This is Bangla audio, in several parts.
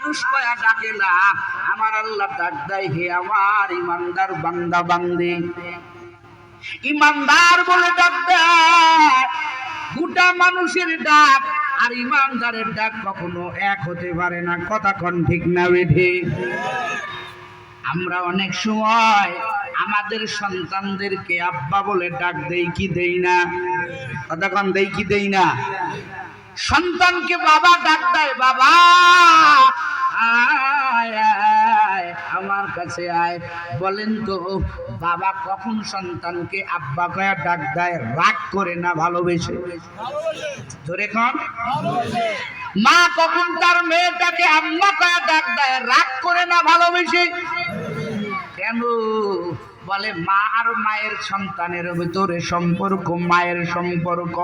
মানুষ কয়া ডাকে না, আমার আল্লাহ ডাক দেয় হে আমার ইমানদার বান্দা বান্দি। ইমানদার বলে ডাক দেয়। গোটা মানুষের ডাক আর ইমানদারের ডাক কখনো এক হতে পারে না। কথা কোন ঠিক না বেঠে? আমরা অনেক সময় আমাদের সন্তানদেরকে আব্বা বলে ডাক দেই কি দেই না? কথা কোন দেই কি দেই না? সন্তানকে বাবা ডাক দেয়, বাবা আয় আয় আমার কাছে আয়। বলেন তো বাবা কখন সন্তানকে আব্বা কয়া ডাক দেয়? রাগ করে না ভালোবেসে? ধরে কোন মা কখন তার মেয়েটাকে আম্মা কয়া ডাক দেয়? রাগ করে না ভালোবেসে? কেন? বলে মা আর মায়ের সন্তানের ভিতরে সম্পর্ক, মায়ের সম্পর্ক।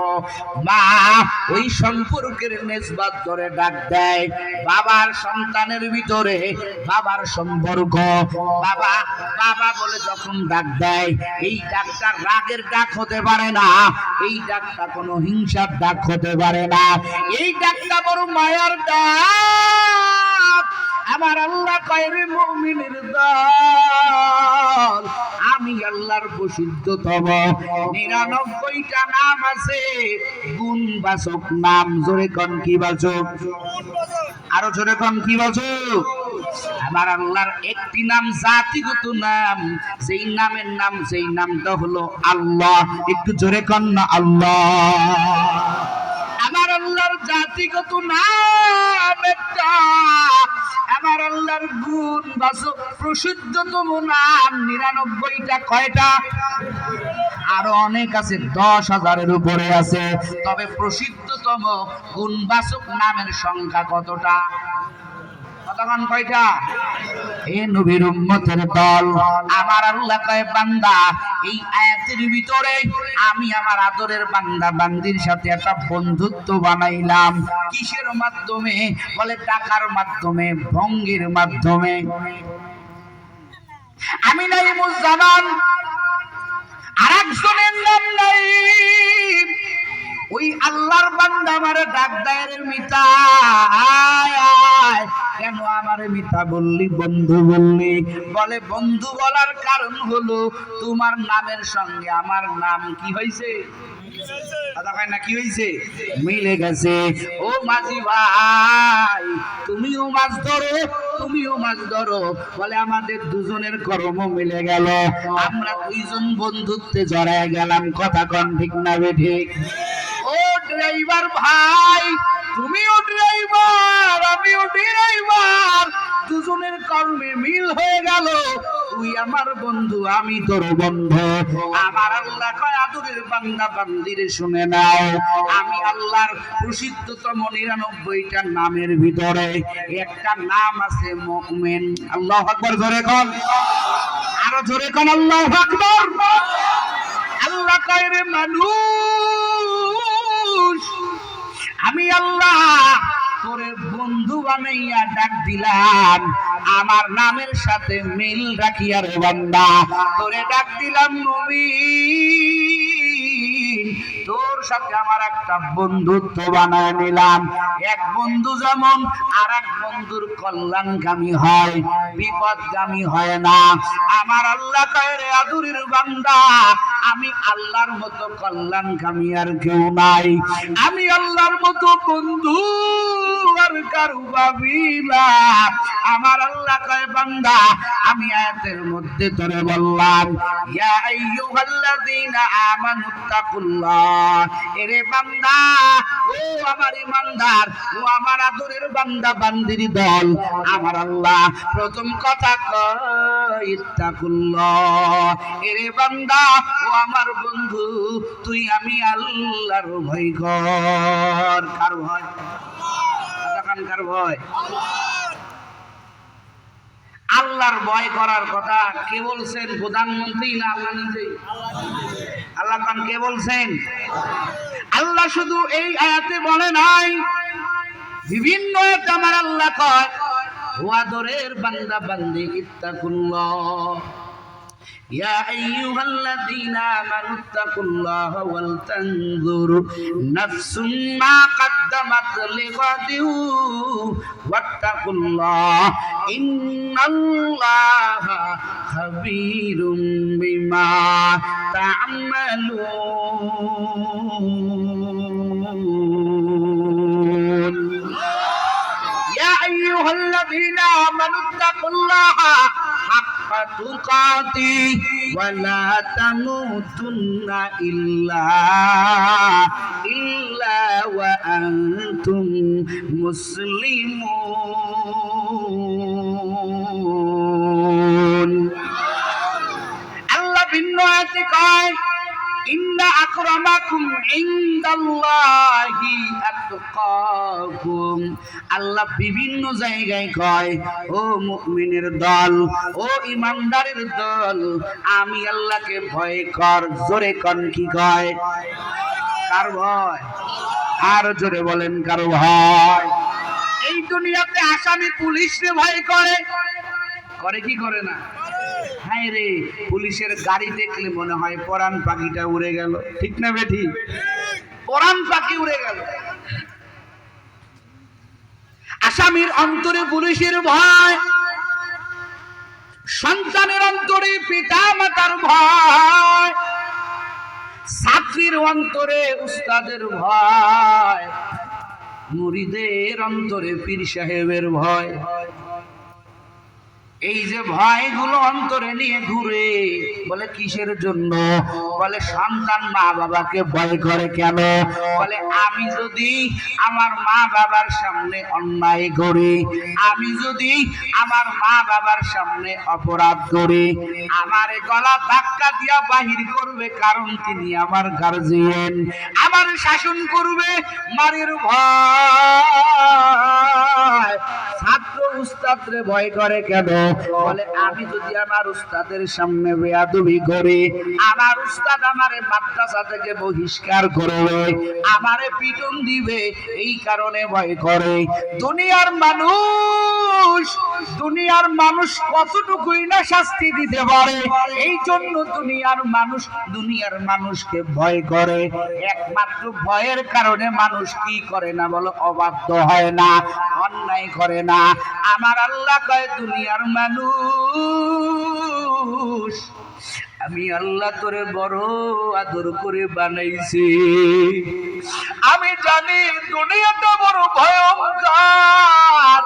মা ওই সম্পর্কের নিসবত ধরে ডাক দেয়। বাবার সন্তানের ভিতরে বাবার সম্পর্ক। বাবা বাবা বলে যখন ডাক দেয়, এই ডাকটা রাগের ডাক হতে পারে না, এই ডাকটা কোনো হিংসার ডাক হতে পারে না, এই ডাকটা বড় মায়ার ডাক। আমার আল্লাহ কয় রে মুমিনের দল, আমি আল্লাহর প্রসিদ্ধতম 99টা নাম আছে, গুণবাচক নাম। জোরে কোন কি বাচক? আরো জোরে কোন কি বাচক? আমার আল্লাহর একটি নাম জাতিগত নাম, সেই নামের নাম, সেই নামটা হলো আল্লাহ। একটু জোরে কোন না আল্লাহ। আমার আল্লাহর জাতিগত নাম একটা, আমার আল্লাহর গুণবাচক প্রসিদ্ধতম নাম 99টা। কয়টা? আরো অনেক আছে, 10,000-এর উপরে আছে। তবে প্রসিদ্ধতম গুণবাচক নামের সংখ্যা কতটা? কতক্ষণ? কয়টা? এ নবীর উম্মতের দল, আমার আল্লাহ কয় বান্দা এই আয়াতের ভিতরে আমি আমার আদরের বান্দা বান্দির সাথে একটা বন্ধুত্ব বানাইলাম। কিসের মাধ্যমে? বলে টাকার মাধ্যমে, ভঙ্গের মাধ্যমে। আমি নাইমুজ্জামান, আরেকজনের নাম নাই। ওই আল্লাহর বান্দা আমারে ডাক দেয় রে মিতা আয় আয়। কেন আমারে মিতা বললি, বন্ধু বললি? বলে বন্ধু বলার কারণ হলো তোমার নামের সঙ্গে আমার নাম কি হয়েছে? কথা কয় না, কি হয়েছে? মিলে গেছে। ও মাঝি ভাই, তুমিও মাছ ধরো, তুমিও মাছ ধরো। বলে আমাদের দুজনের কর্ম মিলে গেল, আমরা দুইজন বন্ধুত্বে জড়ায় গেলাম। কথা কোন ঠিক না বেঠিক? ও ড্রাইভার ভাই, তুমিও ড্রাইভার, আমিও ড্রাইভার, দুজনের কর্মে মিল হয়ে গেল। তুই আমার বন্ধু, আমি তোর বন্ধু। আমার আল্লাহ কয় আদরের বান্দা বান্দিরে শুনে নাও, আমি আল্লাহর প্রসিদ্ধতম 99টা নামের ভিতরে একটা নাম আছে মুমিন। আল্লাহু আকবার। জোরে কোন, আরো জোরে কোন আল্লাহু আকবার। আল্লাহ কয় রে মানুষ, আমি আল্লাহ তোরে বন্ধু বানাইয়া ডাক দিলাম, আমার নামের সাথে মিল রাখিয়া রে বান্দা তোরে ডাক দিলাম মুমিন। তোর সাথে আমার একটা বন্ধুত্ব বানায় নিলাম। এক বন্ধু যেমন আর এক বন্ধুর কল্যাণকামী হয়, বিপদগামী হয় না। আমার আল্লাহ কয় রে আদুরের বান্দা, আমি আল্লাহর মতো কল্যাণকামী আর কেউ নাই, আমি আল্লাহর মতো বন্ধু আর কারু ভাবি না। আমার আল্লাহ কয় বান্দা, আমি আয়াতের মধ্যে তোরে বললাম ইয়া আইয়ুহাল্লাযীনা আমানুত্তাকুল্লাহ। এরে বান্দা, ও আমার ইমানদার, ও আমার আদরের বান্দা বান্দির দল, আমার আল্লাহ প্রথম কথা কয় ইত্তাকুল্লাহ। এরে বান্দা, ও আমার বন্ধু, তুই আমি আল্লাহর ভয় কর। কার ভয়? কার ভয়? আল্লাহর ভয় করার কথা কে বলছেন? প্রধানমন্ত্রী না আল্লাহ নিজে? আল্লাহ কান কে বলছেন? আল্লাহ শুধু এই আয়াতে বলে নাই, বিভিন্ন আয়াতে আমার আল্লাহ কয় ও আদরের বান্দা বান্দি ইত্তাকুল্লাহ। يا أيها الذين آمنوا اتقوا الله ولتنظر نفس ما قدمت لغد واتقوا الله إن الله خبير بما تعملون يا أيها الذين آمنوا اتقوا الله حق تقاته ولا تموتن إلا وأنتم مسلمون الله بالنعت قال إن أكرمكم عند الله أتقاكم আল্লাহ বিভিন্ন জায়গায় কয় ও মুমিনের দল ও ঈমানদারের দল আমি আল্লাহকে ভয় কর জোরে কোন কি কয় কার ভয় আর জোরে বলেন কার ভয় এই দুনিয়াতে আসামি পুলিশকে ভয় করে করে কি করে না হায় রে পুলিশের গাড়ি দেখলে মনে হয় পরাণ পাখিটা উড়ে গেল ঠিক না বেঠি পরাণ পাখি উড়ে গেল আসামির অন্তরে পুলিশের ভয় সন্তানের অন্তরে পিতা মাতার ভয় ছাত্রীর অন্তরে উস্তাদের ভয় মুরিদের অন্তরে পীর সাহেবের ভয় এই যে ভয়গুলো অন্তরে নিয়ে ঘুরে বলে কিসের জন্য বলে সন্তান মা বাবাকে ভয় করে কেন বলে আমি যদি আমার মা বাবার সামনে অন্যায় করি আমি যদি আমার মা বাবার সামনে অপরাধ করি আমারে গলা ধাক্কা দিয়া বাহির করবে কারণ তিনি আমার গার্জিয়ান আমার শাসন করবে মারের ভয় ছাত্র উস্তাদরে ভয় করে কেন বলে আমি যদি আমার উস্তাদের সামনে বেয়াদবি করি আমার উস্তাদ আমারে মাদ্রাসা থেকে বহিষ্কার করবে আমারে পিটন দিবে এই কারণে ভয় করে দুনিয়ার মানুষ কতটুকুই না শাস্তি দিতে পারে এই জন্য দুনিয়ার মানুষকে ভয় করে একমাত্র ভয়ের কারণে মানুষ কি করে না বলো অবাধ্য হয় না অন্যায় করে না আমার আল্লাহ কয় দুনিয়ার মানুষ আমি আল্লাহ তোরে বড় আদর করে বানাইছি আমি জানি দুনিয়াটা বড় ভয়ঙ্কর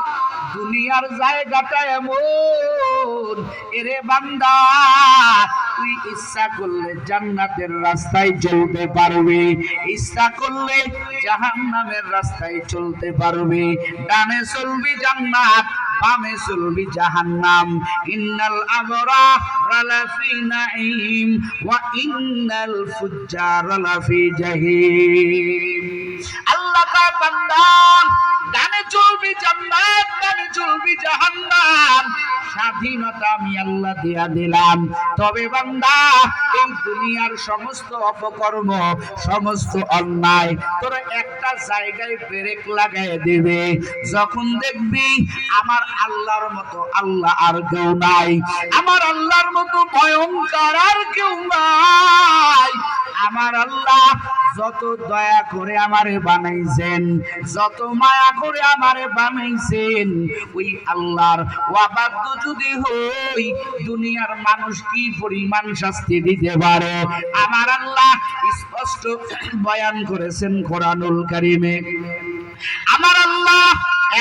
দুনিয়ার জায়গাটা এমন এরে বান্দা তুই ইচ্ছা করলে জান্নাতের রাস্তায় চলতে পারবি ইচ্ছা করলে জাহান্নামের রাস্তায় চলতে পারবি ডানে চলবি জান্নাত বামে চলবি জাহান্নাম ইন্নাল আবরারা লাফি নাঈম ওয়া ইন্নাল ফুজ্জারা লাফি জাহিম আল্লাহ কা বান্দা ডানে চলবি জান্নাত বামে চলবি জাহান্নাম স্বাধীনতা আমি আল্লাহ দিয়া দিলাম তবে বান্দা এই দুনিয়ার সমস্ত অপকর্ম সমস্ত অন্যায় তোরা একটা জায়গায় ব্রেক লাগায় দিবে যখন দেখবি আমার আল্লাহর মতো আল্লাহ আর কেউ নাই আমার আল্লাহর মতো ভয়ঙ্কর আর কেউ নাই আমার আল্লাহ যত দয়া করে আমারে বানাইছেন যত মায়া করে আমারে বানাইছেন ওই আল্লাহর অবাধ্য যদি হই দুনিয়ার মানুষ কি পরিমাণ শাস্তি দিতে পারে আমার আল্লাহ স্পষ্ট বয়ান করেছেন কোরআনুল কারীমে আমার আল্লাহ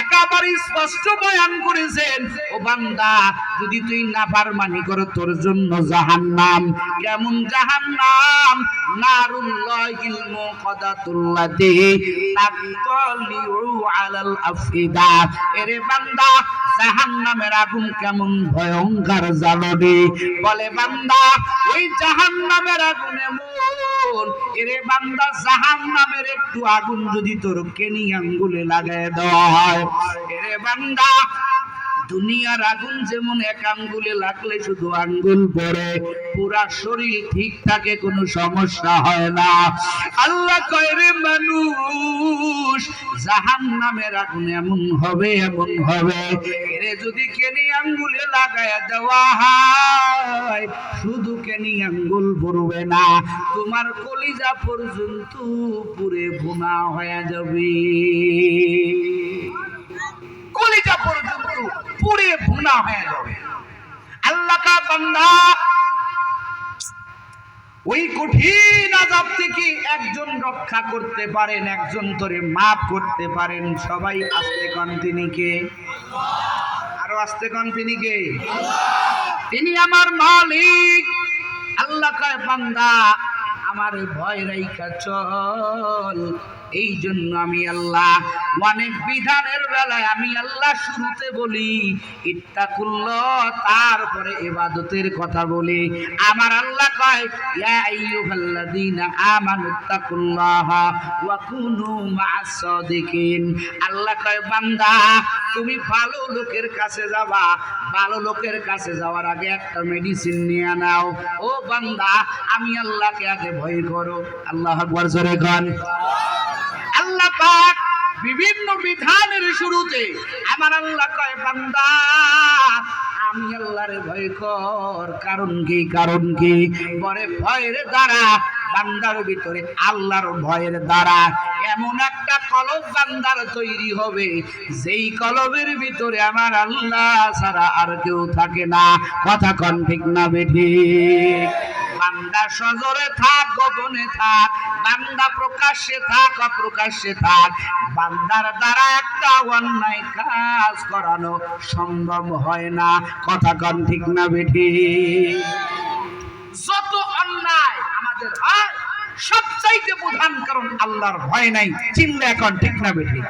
একেবারে স্পষ্ট বয়ান করেছেন ও বান্দা যদি তুই নাফরমানি করো তোর জন্য জাহান্নাম কেমন জাহান্নাম নারুল্লাহিল মুকাদ্দাতুল্লাতি তাতলিউ আলাল আফিদা এরে বান্দা জাহান্নামের আগুন কেমন ভয়ঙ্কর জানবি বলে বান্দা ওই জাহান্নামের আগুনে মন এরে বান্দা জাহান্নামের একটু আগুন যদি তোর কেনি আঙ্গুলে লাগায় দেওয়া হয় এরে বান্দা দুনিয়ার আগুন যেমন এক আঙ্গুলে লাগলে শুধু আঙ্গুল পড়ে, পুরা শরীর ঠিক থাকে, কোনো সমস্যা হয় না। আল্লাহ কয় রে মানুষ, জাহান্নামের আগুন এমন হবে এমন হবে, এরে যদি কেনি আঙ্গুলে লাগায়া দেওয়া হয়, শুধু কেনি আঙ্গুল পড়বে না, তোমার কলিজা পর্যন্ত পুরে ভুনা হয়ে যাবে। কলিজা পর্যন্ত পুরে ভুনা হয়ে যাবে। আল্লাহ কা বান্দা, ওই কঠিন আযাব থেকে একজন রক্ষা করতে পারেন, একজন তোরে মাফ করতে পারেন। সবাই আস্তে কান, তিনি কে? আরো আস্তে কান, তিনি কে? তিনি আমার মালিক। আল্লাহ কয় বান্দা আমার ভয় রাইখা চল। এই জন্য আমি আল্লাহ অনেক বিধানের বেলায় আমি আল্লাহ শুরুতে বলি ইত্তাকুল্লাহ, তারপরে ইবাদতের কথা বলি। আমার আল্লাহ কয় ইয়া আইয়ুহাল্লাযীনা আমানুত্তাকুল্লাহা ওয়া কুনু মা'আস সাদিকিন। আল্লাহ কয় বান্দা তুমি ভালো লোকের কাছে যাবা, ভালো লোকের কাছে যাওয়ার আগে একটা মেডিসিন নিয়ে নাও। ও বান্দা আমি আল্লাহকে আগে ভয় করো। আল্লাহু আকবার, জোরে গান। আল্লাহ পাক বিভিন্ন বিধানের শুরুতে আমার আল্লাহ কয় বান্দা আমি আল্লাহরে ভয় কর। কারণ কি? কারণ কি? বলে ভয়ের দ্বারা বান্দার ভিতরে, আল্লাহর ভয়ের দ্বারা এমন একটা কলব বান্দার তৈরি হবে, যেই কলবের ভিতরে আমার আল্লাহ ছাড়া আর কেউ থাকে না। কথা কন ঠিক না বেঠিক? বান্দা সজরে থাক, গোপনে থাক, বান্দা প্রকাশ্যে থাক, অপ্রকাশ্যে থাক, বান্দার দ্বারা একটা অন্যায় কাজ করানো সম্ভব হয় না। কথা কন ঠিক না বেঠিক? যত অন্যায় আমাদের হয় সবচাইতে প্রধান কারণ আল্লাহর ভয় নাই। চিনলে এখন ঠিক না বেঠিক?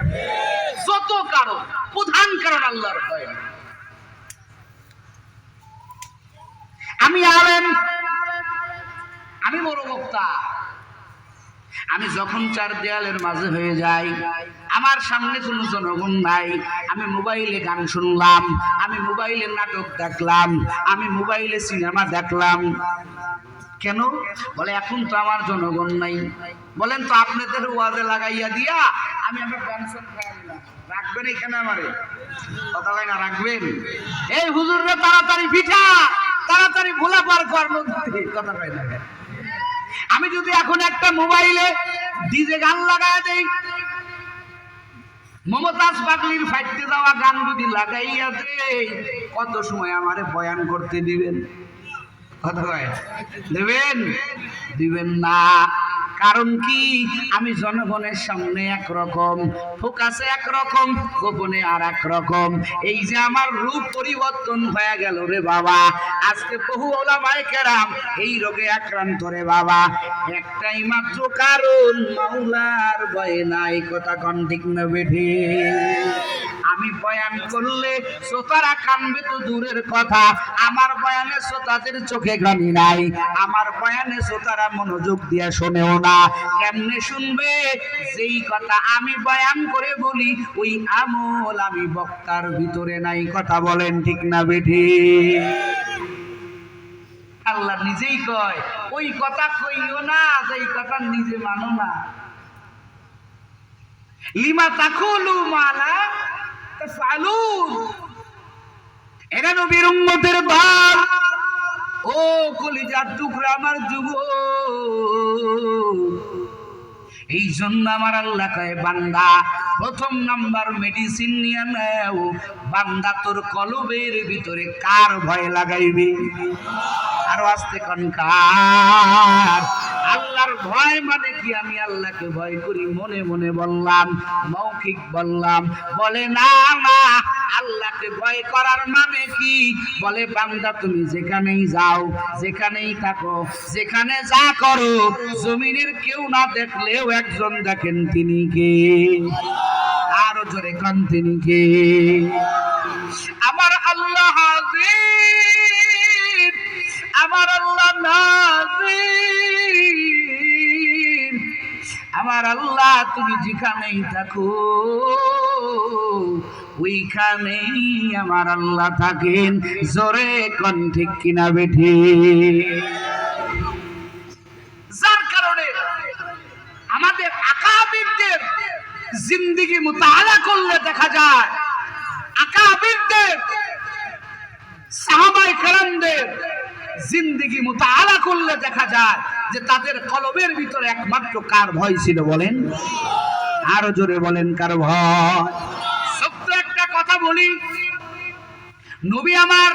যত কারণ, প্রধান কারণ আল্লাহর ভয় নাই। আমি আলেম, আমি বড় বক্তা, আমি যখন চার দেয়ালের মাঝে হয়ে যাই, আমার সামনে কোনো জনগণ নাই, আমি মোবাইলে গান শুনলাম, আমি মোবাইলে নাটক দেখলাম, আমি মোবাইলে সিনেমা দেখলাম, কেন? বলে এখন তো আমার জনগণ নাই। বলেন তো আপনাদের ওয়াজে লাগাইয়া দিয়া আমি আমার পেনশন খাইয়া দিলাম, রাখবেন এখানে আমারে? কথা হয় না, রাখবেন? এই হুজুররা তাড়াতাড়ি পিঠা, তাড়াতাড়ি ভোলা পার করার কথা হয় না। আমি যদি এখন একটা মোবাইলে ডিজে গান লাগাইয়া দেই, মমতাজ পাগলির ফাইটতে যাওয়া গান যদি লাগাইয়া দেই, কত সময় আমারে বয়ান করতে দিবেন? কথা হয়, দেবেন? দিবেন না। কারণ কি? আমি জনগণের সামনে একরকম, ফোকাসে একরকম, গোপনে আর একরকম। এই যে আমার রূপ পরিবর্তন হয়ে গেল রে বাবা। আজকে বহু ওলামায়ে কেরাম এই রোগে আক্রান্ত রে বাবা, একটাই মাত্র কারণ, মাওলার ভয় নাই। কথা কন ঠিক না বেঠিক? আমি বয়ান করলে শ্রোতারা কানবে তো দূরের কথা, আমার বয়ানে শ্রোতাদের চোখে গানি নাই, আমার বয়ানে শ্রোতারা মনোযোগ দিয়ে শোনেও না। কেমনে শুনবে? যেই কথা আমি বয়ান করে বলি ওই আমল আমি বক্তার ভিতরে নাই। কথা বলেন ঠিক না বেঠিক? আল্লাহ নিজেই কয় ওই কথা কইও না যেই কথা নিজে মানো না। লিমা তাকুলু মালা তাফআলুন। এরা নবীর উম্মতের দল, ও কলিজার টুকরা আমার যুবক, এই জন্য আমার আল্লাহ কয় বান্দা প্রথম নাম্বার মেডিসিন নিয়ে নাও। বান্দা তোর কলবের ভিতরে কার ভয় লাগাইবে? আরো আস্তে কোন কার? আল্লাহর ভয় মানে কি? আমি আল্লাহকে ভয় করি মনে মনে বললাম, মৌখিক বললাম? বলে না না, আল্লাহকে ভয় করার মানে কি? বলে বান্দা তুমি যেখানেই যাও, যেখানেই থাকো, যেখানে যা করো, জমিনের কেউ না দেখলেও একজন দেখেন, তিনি কে? আরো জোরে কান, তিনি কে? আমার আল্লাহ হাজির, আমার আল্লাহ নাজির, আমার আমার আল্লাহ তুমি যেখানেই থাকো ওইখানেই আমার আল্লাহ থাকেন। জোরে কোন ঠিক কিনা বেঠি? যার কারণে আমাদের আকাবিরদের জিন্দেগি মুতাআলা করলে দেখা যায়, আকাবিরদের সাহাবায়ে কেরামদের জিন্দেগি মুতাআলা করলে দেখা যায় যে তাদের কলবের ভিতরে একমাত্র কার ভয় ছিল বলেন? আরো জোরে বলেন, কার ভয়? সত্য একটা কথা বলি, নবী আমার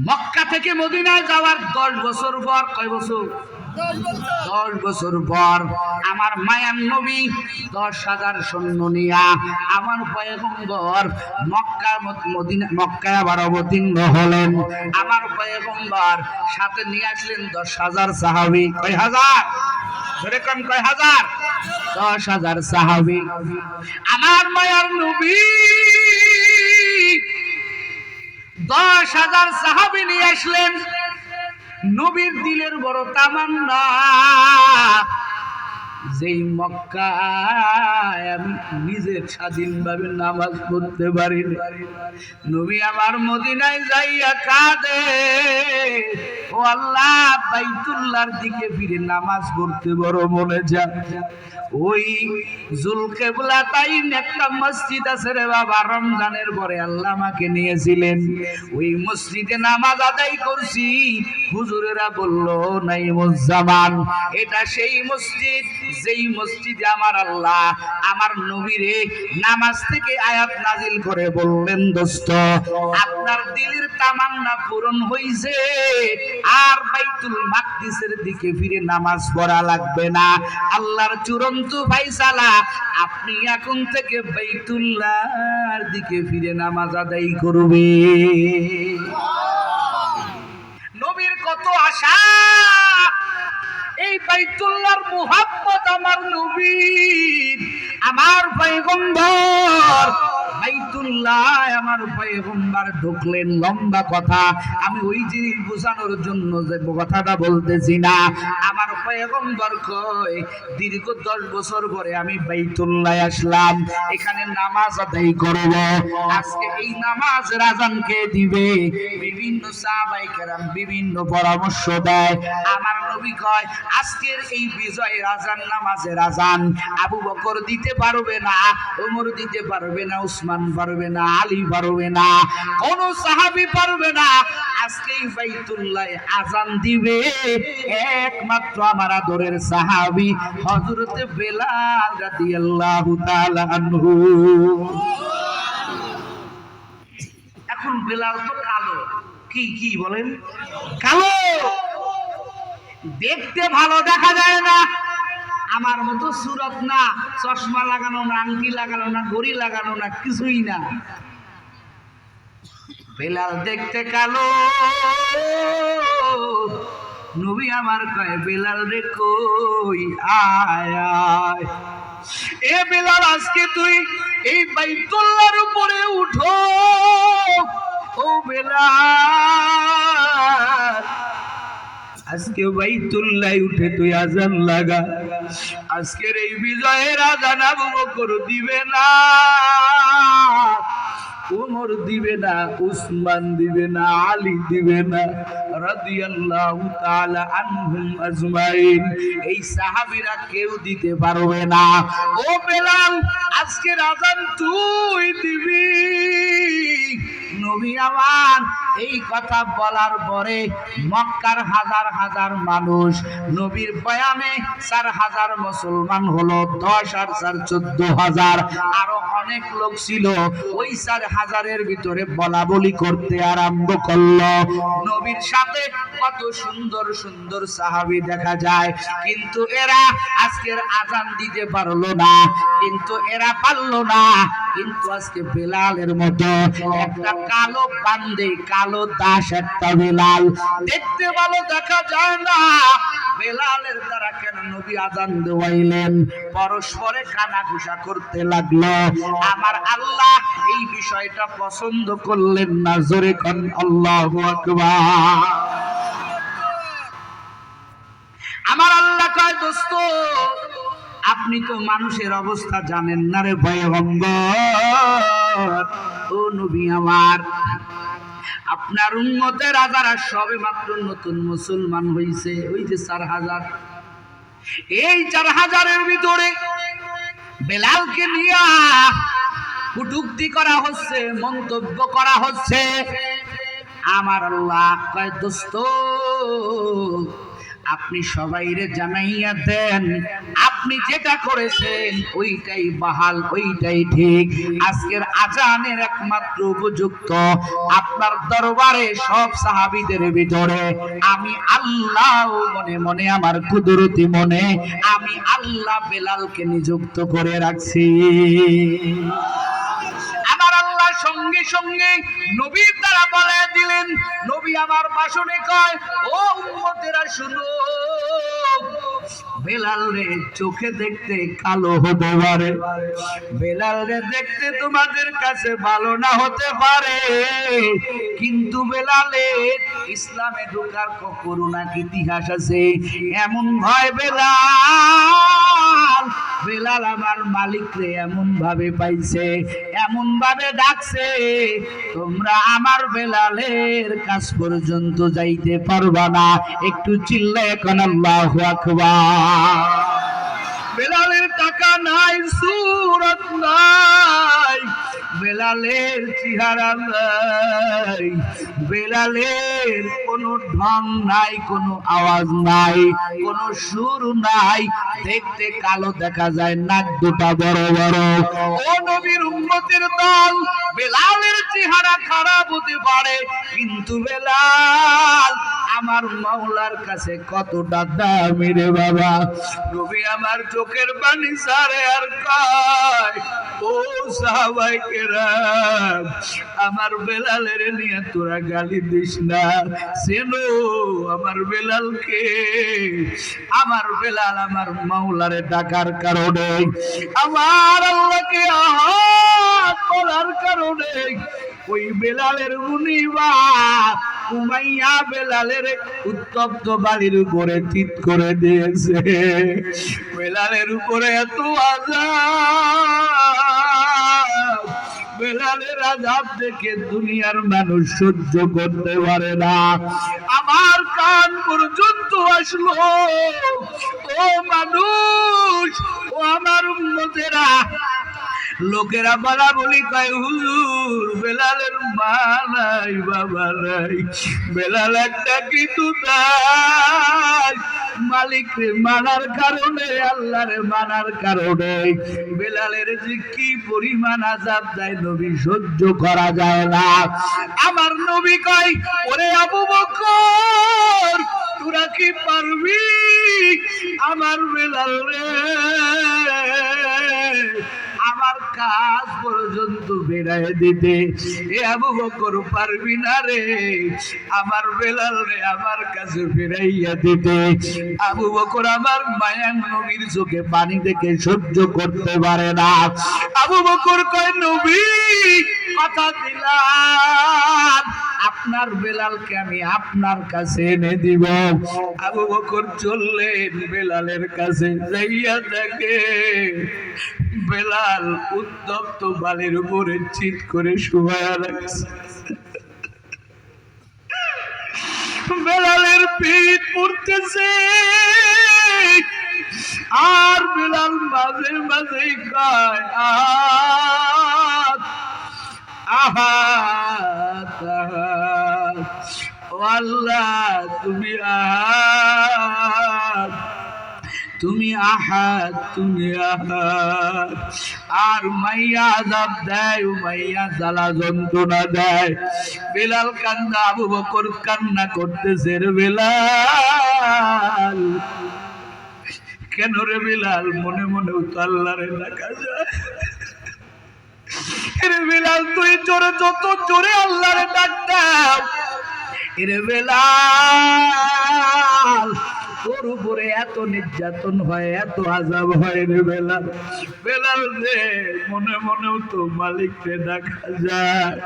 মক্কা থেকে মদিনায় যাওয়ার 10 বছর পর, কয় বছর? 10 বছর পর আমার মায়ার নবী 10,000 সৈন্য নিয়া আমার পয়গম্বর মক্কায় আবার অবতীর্ণ হলেন। আমার পয়গম্বর সাথে নিয়ে আসলেন 10,000 সাহাবী। কয় হাজার? ধরে কোন কয় হাজার? 10,000 সাহাবী। আমার মায়ার নবী 10,000 সাহাবী নিয়ে আসলেন। নবীর দিলের বড় তামান্না, যেই মক্কায় আমি নিজে স্বাধীনভাবে নামাজ পড়তে পারি না, নবী আমার মদিনায় যাইয়া কাঁদে, ও আল্লাহ বাইতুল্লাহর দিকে ফিরে নামাজ পড়তে বড় মনে যায়। ওই জুলকেবলাতাইন একটা মসজিদ আছে রে বাবা, রমজানের পরে আল্লাহ আমাকে নিয়েছিলেন, ওই মসজিদে নামাজ আদায় করছি। হুজুরেরা বলল নাইমুজ্জামান, এটা সেই মসজিদ যেই মসজিদে আমার আল্লাহ আমার নবীরে নামাজ থেকে আয়াত নাজিল করে বললেন, দোস্ত আপনার দিলের তামান্না পূরণ হইছে, আর বাইতুল মাকদিসের দিকে ফিরে নামাজ পড়া লাগবে না। আল্লাহর চূড়ান্ত ফায়সালা, আপনি এখন থেকে বাইতুল্লাহর দিকে ফিরে নামাজ আদায় করবে। নবীর কত আশা, এই বাইতুল্লাহর মুহাব্বত আমার নবীর, আমার পয়গম্বর বাইতুল্লাহ আমার পয়গম্বর ঢুকলেন। লম্বা কথা, আমি ওই জিনিস বোঝানোর জন্য যে কথাটা বলতেছি না। আমার পয়গম্বর কয় দীর্ঘ 10 বছর পরে আমি বাইতুল্লাহ আসলাম, এখানে নামাজ আদায় করব। আজকে এই নামাজের আযান কে দিবে? বিভিন্ন সাহাবায়ে কেরাম বিভিন্ন পরামর্শ দেয়। আমার নবী কয় আজকের এই বিজয়ের আযান, নামাজের আযান আবু বকর দিতে পারবে না, ওমর দিতে পারবে না, উসমান পারবে না, আলী পারবে না, কোন সাহাবী পারবে না। আজকেই বাইতুল্লাহ আযান দিবে একমাত্র আমার আদরের সাহাবী হযরতে বেলাল রাদিয়াল্লাহু তাআলা আনহু। এখন বেলাল তো কালো, কি বলেন? কালো, দেখতে ভালো দেখা যায় না, আমার মতো সুরত না, চশমা লাগানো না, আংটি লাগানো না, ঘড়ি লাগানো না, কিছুই না। বেলাল দেখতে কালো। নবী আমার কয় বেলাল রে কই আয় আয়, এ বেলাল আজকে তুই এই বাইতুল্লাহর উপরে উঠো। ও বেলাল আজকে বাইতুল্লাহ উঠে তুই আযান লাগা। আজকের এই বিজয়ের আযান আবু বকর দিবে না, ওমর দিবে না, উসমান দিবে না, আলী দিবে না রাদিয়াল্লাহু তাআলা আনহুম আজমাইন। এই সাহাবীরা কেউ দিতে পারবে না। ও বেলাল আজকের আযান তুই দিবি। নবী আমার এই কথা বলার পরে মক্কার হাজার হাজার মানুষ, নবীর বয়ানে 4,000 মুসলমান হলো, 10 আর 4 14,000, আরো অনেক লোক ছিল। ওই 4,000-এর ভিতরে বলা বলি করতে আরম্ভ করলো। নবীর সাথে কত সুন্দর সুন্দর সাহাবী দেখা যায়, কিন্তু এরা আজকের আযান দিতে পারলো না, কিন্তু এরা পারলো না। কিন্তু আজকে বেলালের মতো একটা কালো বান্দে, কালো দাস একটা বেলাল, দেখতে ভালো দেখা যায় না। বেলালের দ্বারা কেন নবী আযান দেওয়াইলেন? পরস্পরে কানাঘুষা করতে লাগলো। আমার আল্লাহ এই বিষয়টা পছন্দ করলেন না। জোরে কোন আল্লাহু আকবার। আমার আল্লাহ কয় দোস্ত আপনি তো মানুষের অবস্থা জানেন না রে পয়গম্বর। ও নবী আমার, আপনার উম্মতের হাজারা সবে মাত্র নতুন মুসলমান হইছে, ওই যে 4000, এই 4000-এর ভিতরে বেলালকে নিয়ে কটূক্তি করা হচ্ছে, মন্তব্য করা হচ্ছে। আমার আল্লাহ কয় দোস্ত, আপনি সবাইরে জানাইয়া দেন আপনি যেটা করেছেন ওইটাই বাহাল, ওইটাই ঠিক। আজকের আজানের একমাত্র উপযুক্ত আপনার দরবারে সব সাহাবীদের ভিতরে আমি আল্লাহ মনে মনে, আমার কুদরতি মনে আমি আল্লাহ বেলালকে নিযুক্ত করে রাখছি। আমার আল্লাহ সঙ্গে সঙ্গে নবীর দ্বারা বলে দিলেন। নবী আমার ভাষণে কয়, ও উম্মতেরা শুনো, বেলাল রে চোখে দেখতে কালো হতে পারে, বেলাল রে দেখতে তোমাদের কাছে ভালো না হতে পারে, কিন্তু বেলালের ইসলামে ঢোকার করুণা ইতিহাস আছে। এমন ভয় বেলাল, বেলাল আমার মালিক রে এমন ভাবে পাইছে, এমন ভাবে ডাকছে, তোমরা আমার বেলালের কাছ পর্যন্ত যাইতে পারবা না। একটু চিল্লায় এখন আল্লাহু আকবার। বেলালের টাকা নাই, সুরত নাই, বেলালের চেহারা নাই, বেলালের কোনো ঢং নাই, কোনো আওয়াজ নাই, কোনো সুর নাই, দেখতে কালো দেখা যায়, নাক দুটা বড় বড়। ও নবীর উম্মতের দল, বেলালের চেহারা খারাপ হতে পারে, কিন্তু বেলাল আমার মাওলার কাছে কতটা দামি রে বাবা। নবী আমার চোখের পানি সারে আর কয়, ও সাহাবায়ে কেরাম, আমার বেলালের নিয়ে তোরা গালি দিস না, চেনো আমার বেলালকে। আমার বেলাল আমার মাওলারে ডাকার কারণে, আমার আল্লাহকে আহাত করার কারণে ওই বেলালের মুনিবা উমাইয়া বেলালের উত্তপ্ত বালির উপরে চিৎ করে দিয়েছে। বেলালের উপরে এত আযাব, বেলালের আযাব দেখে দুনিয়ার মানুষ সহ্য করতে পারে না। আমার কান পর্যন্ত আসলো, ও মানুষ, ও আমার উম্মতেরা, লোকেরা বলা বলি কয়, হুজুর বেলালের মা নাই, বাবা নাই, বেলাল একটা কিন্তু তাই মালিক রে মানার কারণে, আল্লাহরে মানার কারণে বেলালের যে কি পরিমাণ আযাব দেয় নবী সহ্য করা যায় না। আমার নবী কয়, ওরে আবু বকর, তোরা কি পারবি আমার বেলাল রে আমার কাজ পর্যন্ত বেড়ায় দিতে? এ আবু বকর পারবি না রে আমার বেলাল রে আমার কাছে ফিরাইয়া দিতে? আবু বকর আমার মায়ার নবীর চোখে পানি দেখে সহ্য করতে পারে না। আবু বকর কয়, নবী কথা দিলাম আপনার বেলালকে আমি আপনার কাছে এনে দিব। আবু বকর চললেন বেলালের কাছে, যাইয়া দেখে বেলাল উত্তপ্ত বালির উপরে চিৎ করে শুয়ে রাখছে। বেলালের পিঠ পড়তেছে, আর বেলাল মাঝে মাঝে কয়, আহাত আহাত আহাত, ও আল্লাহ তুমি আহাত, তুমি আহাদ, তুমি আহাদ। আর মাইয়া আযাব দেয়, মাইয়া জ্বালা যন্ত্রণা দেয়। বেলাল কান্দা, আবু বকর কান্না করতেছে, রে বেলাল কেন রে বেলাল? মনে মনেও তো আল্লাহরে ডাকা যায়। রে বেলাল তুই জোরে, যত জোরে আল্লাহরে ডাক দাও, রে বেলাল তোর উপরে এত নির্যাতন হয়, এত আযাব হয় রে বেলাল। বেলাল রে মনে মনেও তো মালিককে দেখা যায়।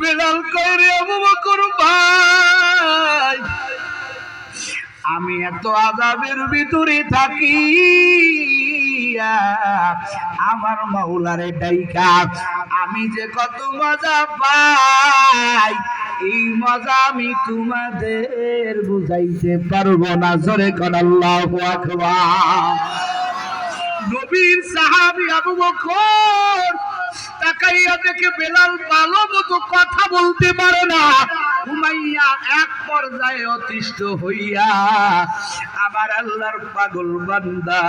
বেলাল কয়, রে আবু বকর ভাই, আমি এত আযাবের ভিতরে থাকি, দিয়া আমার মাওলারে ডাইকা আমি যে কত মজা পাই, এই মজা আমি তোমাদের বুঝাইতে পারবো না। জোরে কোন আল্লাহু আকবার। নবীর সাহাবী আবু বকর তাকাইয়া দেখে বেলাল ভালো মতো কথা বলতে পারে না। উমাইয়া এক পর্যায়ে অতিষ্ঠ হইয়া আমার আল্লাহর পাগল বান্দা,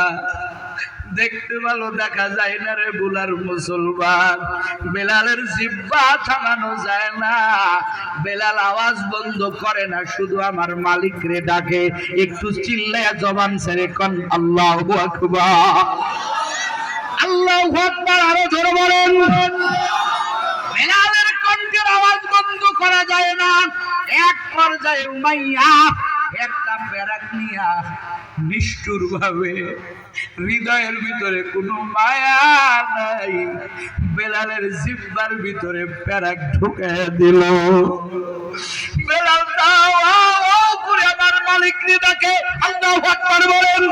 দেখতে ভালো দেখা যায় না রে বুলার মুসলমান, বেলালের জিহ্বা থামানো যায় না। বেলাল আওয়াজ বন্ধ করে না, শুধু আমার মালিক রে ডাকে। একটু চিল্লায়া জবান ছেড়ে কোন আল্লাহু আকবার। আল্লাহু আকবার, আরো জোরে বলেন। বেলালের কণ্ঠের আওয়াজ বন্ধ করা যায় না। এক পর্যায়ে উমাইয়া একটা ব্যারাক নিয়া নিষ্ঠুর ভাবে, হৃদয়ের ভিতরে কোনো মায়া নাই, বেলালের জিহ্বার ভিতরে ব্যারাক ঢুকাইয়া দিল। বেলাল দাও করে আমার মালিক রে ডাকে। আল্লাহু আকবার বলেন।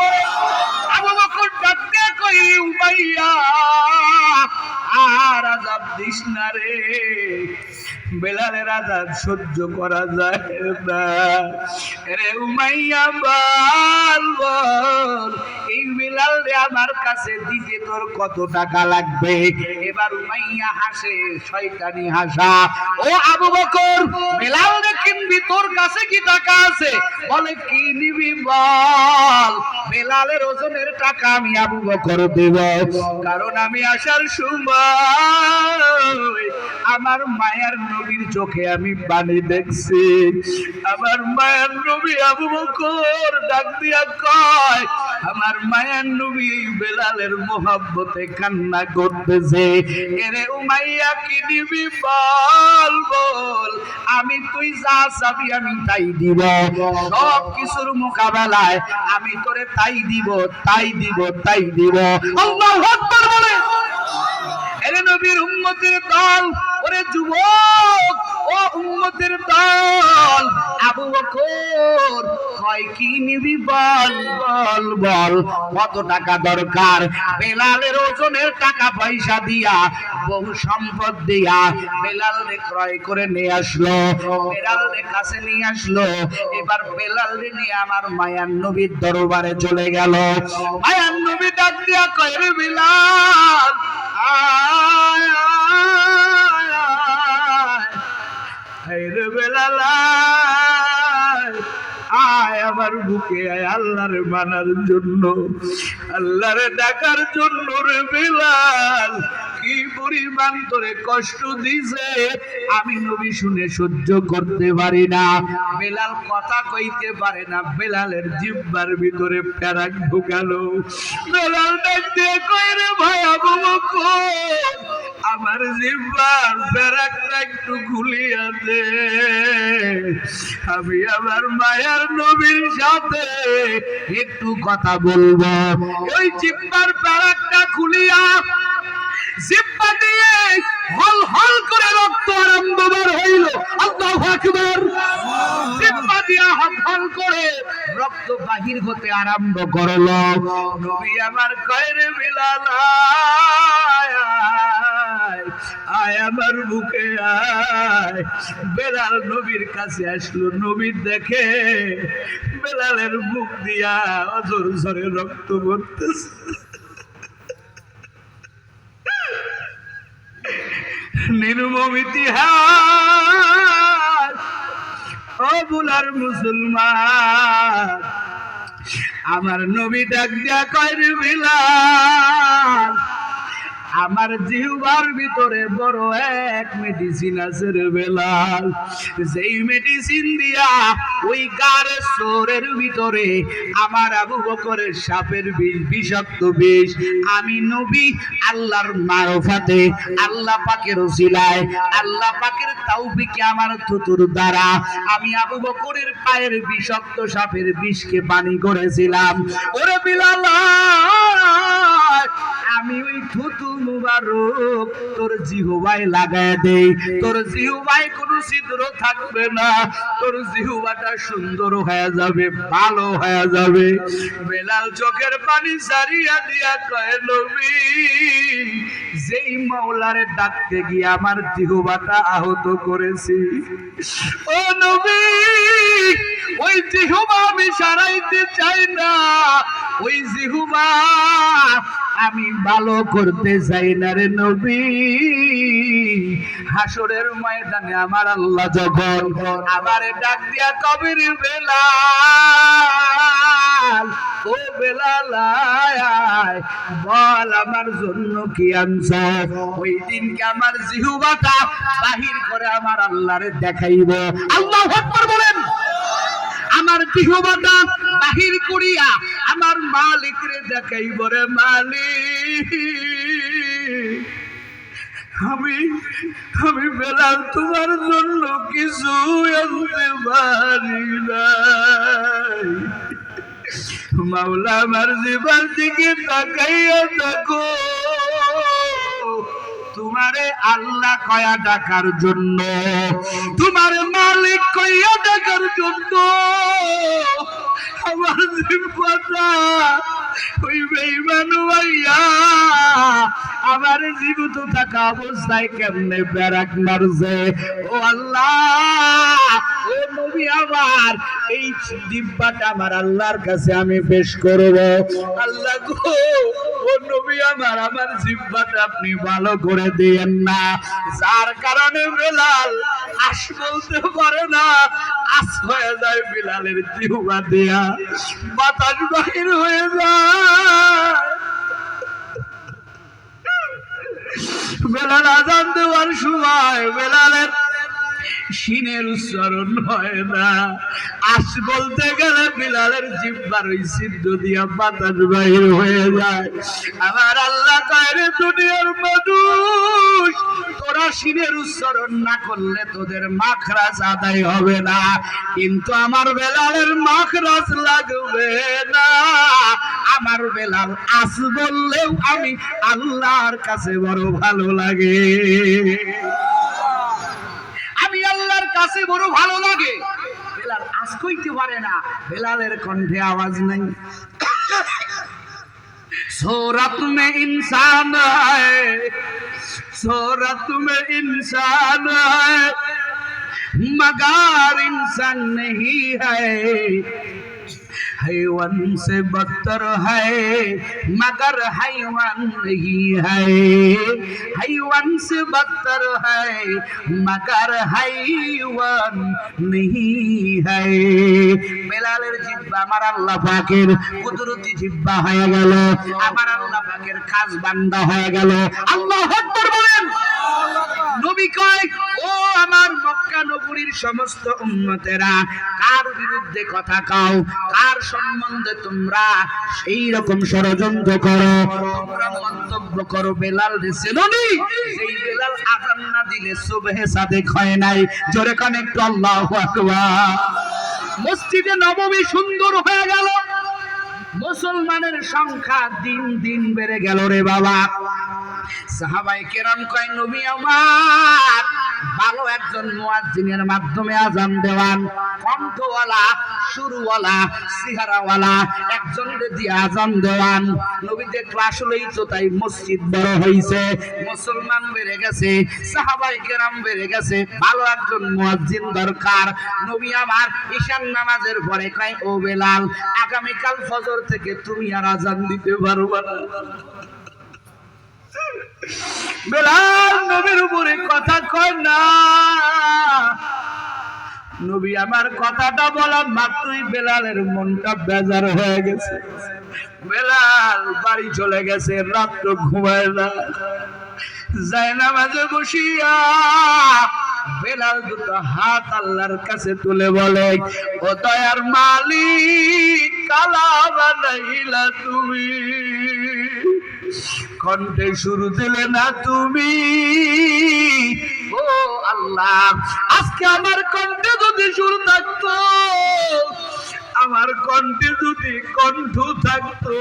আবু বকর ডাক দিয়ে কই, উমাইয়া আর আযাব দিস না রে, বেলালের আযাব সহ্য করা যায় না রে। উমাইয়া বল এই বেলাল রে আমার কাছে দিতে তোর কত টাকা লাগবে? এবার উমাইয়া হাসে, শয়তানি হাসা। ও আবু বকর, বেলাল রে কিনবি, তোর কাছে কি টাকা আছে? বলে কি নিবি বল। বেলালের ওজনের টাকা আমি আবু বকর দেব, কারণ আমি আসার সময় আমার মায়ের নবীর চোখে আমি পানি দেখছি। আমার মায়ের নবী আবু বকর ডাক দিয়া কয়, আমার মায়ের নবী বেলালের মোহাব্বতে কান্না করতেছে। এরে উমাইয়া কি নিবি বল বল, আমি তুই যা চাবি আমি তাই দিব। সব কিছুর মোকাবেলায় আমি তোরে তাই দিব, তাই দিব, তাই দিব। আল্লাহু আকবার বলে। এরে নবীর উম্মতের দল, ওরে যুবক, ও উম্মতের দল, আবু বকর কয় কি নিবি বল বল বল, কত টাকা দরকার? বেলালের ওজনের টাকা পয়সা দিয়া, বহু সম্পদ দিয়া বেলালরে ক্রয় করে নিয়ে আসলো, বেলালের কাছে নিয়ে আসলো। এবার বেলালরে নিয়ে আমার মায়ার নবীর দরবারে চলে গেল। মায়ার নবী ডাক দিয়া কয়, রে বেলাল আয় বেলাল আয় আমার বুকে আয়, আল্লাহর মানার জন্য, আল্লাহর ডাকার জন্য। রে বেলাল কি পরিমাণ তোরে কষ্ট দিছে আমি নবী শুনে সহ্য করতে পারি না। বেলাল কথা কইতে পারে না, বেলালের জিহ্বার ভিতরে প্যারাক ঢুকালো। বেলাল ডাক দিয়ে কয়, রে ভাই আবু বকর, আমার জিহ্বার প্যারাকটা একটু খুলিয়া দে, আমি আমার মায়ার নবীর সাথে একটু কথা বলবো। ওই জিহ্বার প্যারাকটা খুলিয়া জিহ্বা দিয়ে হল হল করে রক্ত আরম্ভ বের হইল। আল্লাহু আকবার। জিহ্বা দিয়া হল হল করে রক্ত বাহির হতে আরম্ভ করলো। নবী আমার কয়, রে বেলাল আয় আমার বুকে আয়। বেলাল নবীর কাছে আসলো। নবী দেখে বেলালের বুক দিয়া অজর জরে রক্ত পড়তেছে। নির্মম ইতিহাস। ও বুলার মুসলমান, আমার নবী ডাক দিয়া কয়, রে বেলাল, আমার জিহ্বার ভিতরে বড় এক মেডিসিন আছে রে বেলাল, যেই মেডিসিন দিয়া ওই গারের সোরের ভিতরে আমার আবু বকরের সাপের বিষ, বিষাক্ত বিষ, আমি নবী আল্লাহর মারফাতে, আল্লাহ পাকের ওসিলায়, আল্লাহ পাকের তাওফিকে, আমার থুতুর দ্বারা আমি আবু বকরের পায়ের বিষাক্ত সাপের বিষকে পানি করেছিলাম। ওরে বেলাল আমি ওই থুতু মুবারক তোর জিহ্বায় লাগায় দেই, তোর জিহ্বায় কোনো ছিদ্র থাকবে না, তোর জিহ্বাটা সুন্দর হয়ে যাবে, ভালো হয়ে যাবে। বেলাল চোখের পানি সারিয়া দিয়া কয়, নবী, যেই মাওলারে ডাকতে গিয়ে আমার জিহ্বাটা আহত করেছি, ও নবী, ওই জিহ্বা আমি সারাইতে চাই না, ওই জিহ্বা আমি ভালো করতে চাই না রে নবী। হাসরের ময়দানে আমার আল্লাহ যখন আমারে ডাক দিয়া কবির, বেলাল, ও বেলাল আয়, বল আমার জন্য কি আনছ? ওই দিনকে আমার জিহ্বাটা বাহির করে আমার আল্লাহরে দেখাইব। আল্লাহু আকবার বলেন। আমার জিহ্বাটা বাহির করিয়া আমার মালিকরে দেখাইব, রে মালিক, আমি বেলাল তোমার জন্য কিছু আনতে পারি নাই। মাওলা আমার জীবন দিকে তাকাইয়া দেখো, তোমারে আল্লাহ কয়া ডাকার জন্য, তোমার মালিক কইয়া ডাকার জন্য আমার জীবনটা ওই বেঈমান ভাইয়া আমার জীবিত থাকা অবস্থায় কেমনে ব্যারাক মারছে। ও আল্লাহ, ও নবী আমার, এই দিব্যাটা আমার আল্লাহর কাছে আমি পেশ করব। আল্লাহ গো, ও নবী আমার, আমার জিহ্বাটা আপনি ভালো করে দিয়েন না, যার কারণে বেলাল আস বলতে পারে না, আস হয়ে যায় বিলালের জিহ্বা দিয়া বাতাস বাহির হয়ে যায়। বেলাল আজান দেওয়ার সময় বেলালের শিনের উচ্চারণ হয় না, আস বলতে গেলে বিলালের জিহ্বার ওই ছিদ্র দিয়া বাতাস বাহির হয়ে যায়। আমার আল্লাহ কয়, রে দুনিয়ার মানুষ, তোরা শিনের উচ্চারণ না করলে তোদের মাখরাজ আদায় হবে না, কিন্তু আমার বেলালের মাখরাজ লাগবে না। আমার বেলাল আস বললেও আমি আল্লাহর কাছে বড় ভালো লাগে, আমি আল্লাহর কাছে বড় ভালো লাগে। বেলাল আজ কইতে পারে না, বেলালের কণ্ঠে আওয়াজ নাই। सूरत में इंसान है, सूरत में इंसान है, मगर इंसान नहीं है, हैवान से बदतर है मगर हैवान नहीं है, हैवान से बदतर है मगर हैवान नहीं है। বেলালের জিহ্বা আমার আল্লাহ পাকের কুদরতি জিহ্বা হয়ে গেল, আমার আল্লাহ পাকের খাস বান্দা হয়ে গেল। আল্লাহু আকবার বলেন। নবী কয়, ও আমার মক্কা নগরীর সমস্ত উম্মতেরা, কার বিরুদ্ধে কথা কও, কার সম্বন্ধে তোমরা সেই রকম ষড়যন্ত্র করো, তোমরা মন্তব্য করো বেলাল রেসেলনি, সেই বেলাল আযান না দিলে সুবহে সাদেক হয় নাই। জোরে কান একটু আল্লাহু আকবার। মসজিদে নববী সুন্দর হয়ে গেল, মুসলমানের সংখ্যা দিন দিন বেড়ে গেল রে বাবা। সাহাবায়ে কেরাম কয়, নবী আমার ভালো একজন মুয়াজ্জিনের মাধ্যমে আযান দেওয়ান, কণ্ঠওয়ালা, সুরওয়ালা, সিহারাওয়ালা একজন দিয়ে আযান দেওয়ান। নবী দেখলো আসলেই তো তাই, মসজিদ বড় হইছে, মুসলমান বেড়ে গেছে, সাহাবায়ে কেরাম বেড়ে গেছে, ভালো একজন মুয়াজ্জিন দরকার। নবী আমার ঈশার নামাজের পরে কয়, ও বেলাল, আগামীকাল ফজর থেকে তুমি আর আযান দিতে পারবা না। বেলাল নবীর উপরে কথা কয় না। নবী আমার কথাটা বলা মাত্রই বেলালের মনটা বেজার হয়ে গেছে। বেলাল বাড়ি চলে গেছে, রাত্র ঘুমায় না, যায় নামাজে বসিয়া বেলাল দুটো হাত আল্লাহর কাছে তুলে বলে, ও দয়ার মালিক, কালা বানাইলা তুমি, কণ্ঠে শুরু দিলে না তুমি, ও আল্লাহ, আজকে আমার কণ্ঠে যদি শুরু থাকতো আমার কণ্ঠে যদি কণ্ঠ থাকতো,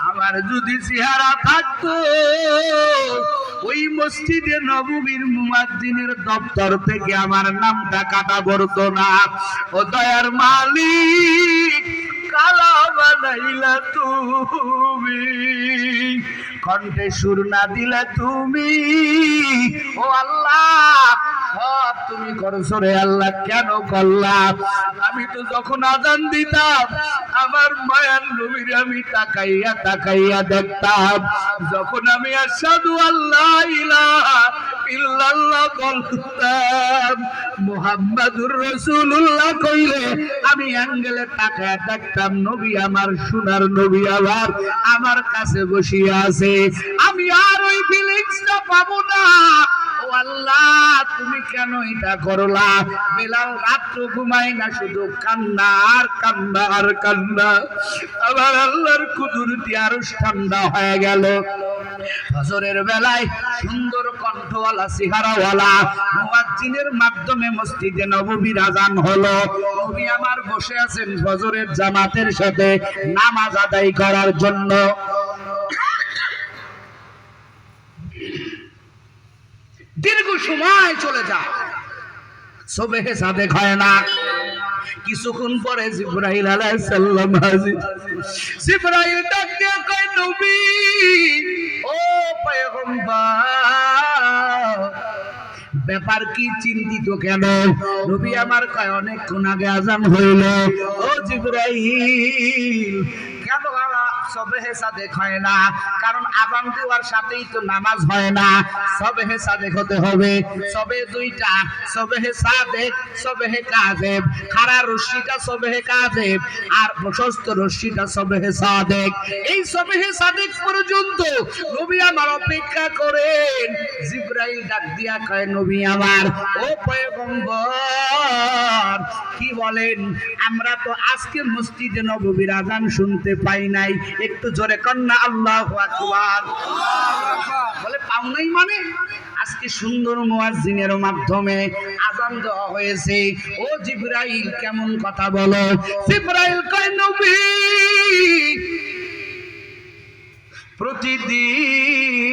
আমার যদি চেহারা থাকতো, ওই মসজিদে নববীর মুয়াজ্জিনের দপ্তর থেকে আমার নামটা কাটা পড়তো না। ও দয়ার মালিক, কালা বানাইলা তুমি, কণ্ঠে সুর না দিলা তুমি। ও আল্লাহ, সব তুমি করছো রে আল্লাহ, কেন করলাম? আমি তো যখন আজান দিতাম আমার মায়ার নবীর আমি তাকাইয়া তাকাইয়া দেখতাম। যখন আমি আশহাদু আল্লা ইলাহা ইল্লাল্লাহ বলতাম, মুহাম্মাদুর রাসূলুল্লাহ কইলে আমি অ্যাঙ্গেলে তাকাইয়া দেখতাম নবী আমার, সোনার নবী আমার কাছে বসিয়া আছে। আমি আর ওই ফিলিংসটা পাবো না। ও আল্লাহ, তুমি কেন এটা করলা? বেলাল রাত্র ঘুমায় না, শুধু কান্না আর কান্না আর কান্না। আবার আল্লাহর কুদরতি আরো ঠান্ডা হয়ে গেল। ফজরের বেলায় সুন্দর কণ্ঠওয়ালা চেহারাওয়ালা মুয়াজ্জিনের মাধ্যমে মসজিদে নববীর আযান হলো। নবী আমার বসে আছেন ফজরের জামাতের সাথে নামাজ আদায় করার জন্য। দীর্ঘ সময় চলে যায়, সুবহে সাদেক হয় না। কিছুক্ষণ পরে জিবরাইল আলাইহিস সালাম হাজির। জিবরাইল ডাক দিয়ে কয়, নবী, ও পয়গম্বর, ব্যাপার কি, চিন্তিত কেন? নবী আমার কয়, অনেকক্ষণ আগে আযান হইল। ও জিবরাইল, কেন সুবহে সাদেক হয় না? কারণ আযান দেওয়ার সাথেই তো নামাজ হয় না। সুবহে সাদেক হতে হবে। সবে দুইটা, সুবহে সাদেক, সুবহে কাযিব। খাড়া রশ্মিটা সুবহে কাযিব আর প্রশস্ত রশ্মিটা সুবহে সাদেক। এই সুবহে সাদেক পর্যন্ত নবী আমার অপেক্ষা করেন। জিবরাইল ডাক দিয়া কয়, নবী আমার, ও পয়গম্বর, কি বলেন? আমরা তো আজকে মসজিদে নববীর আযান শুনতে পাই নাই। একটু জোরে কন্না আল্লাহু আকবার। বলে পাও নাই মানে? আজকে সুন্দর মুয়াজ্জিনের মাধ্যমে আযান দেওয়া হয়েছে। ও জিবরাইল, কেমন কথা বলো? জিবরাইল কয়, নবী, প্রতিদিন